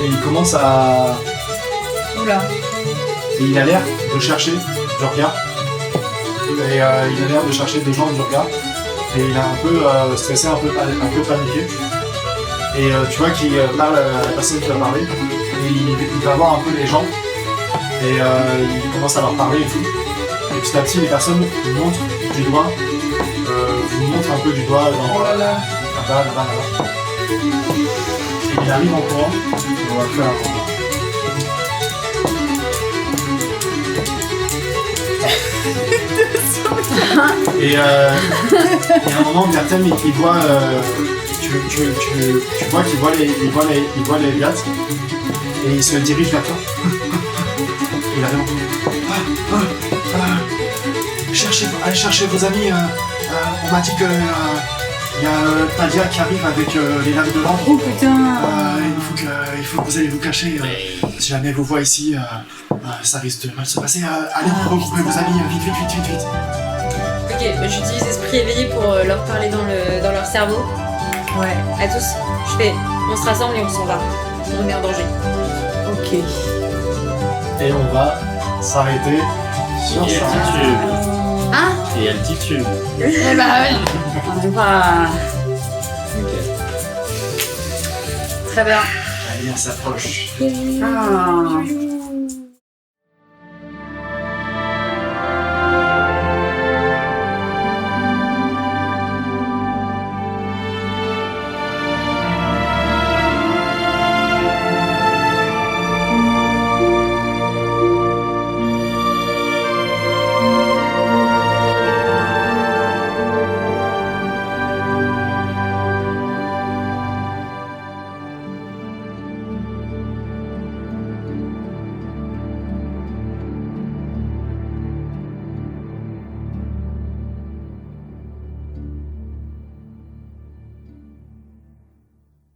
Et il commence à... Oula. Et il a l'air de chercher du regard. Et il a l'air de chercher des gens du regard. Et il est un peu stressé, un peu paniqué. Et tu vois qu'il parle à la personne qui va parler. Et il va voir un peu les gens. Et il commence à leur parler et tout. Et petit à petit, les personnes vous montrent du doigt. Vous montrent un peu du doigt dans Oh là là. là-bas. Et il arrive en courant. Et on va le faire un moment. Et à un moment, Bertel, il voit, tu vois qu'il voit les Eliattes et il se dirige vers toi. Et il arrive en allez chercher vos amis. On m'a dit que il y a Talia qui arrive avec les lames de l'ombre. Oh putain. Il faut que vous allez vous cacher. Si jamais elle vous voit ici, ça risque de mal se passer. Allez, regroupez vos amis, vite. Ok, bah, j'utilise esprit éveillé pour leur parler dans leur cerveau. Ouais. À tous. Je fais, on se rassemble et on s'en va. On est en danger. Ok. Et on va s'arrêter sur Et ça. altitude. Hein? Et altitude. Eh bah oui. On peut pas. Ok. Très bien. Allez, on s'approche. Ah.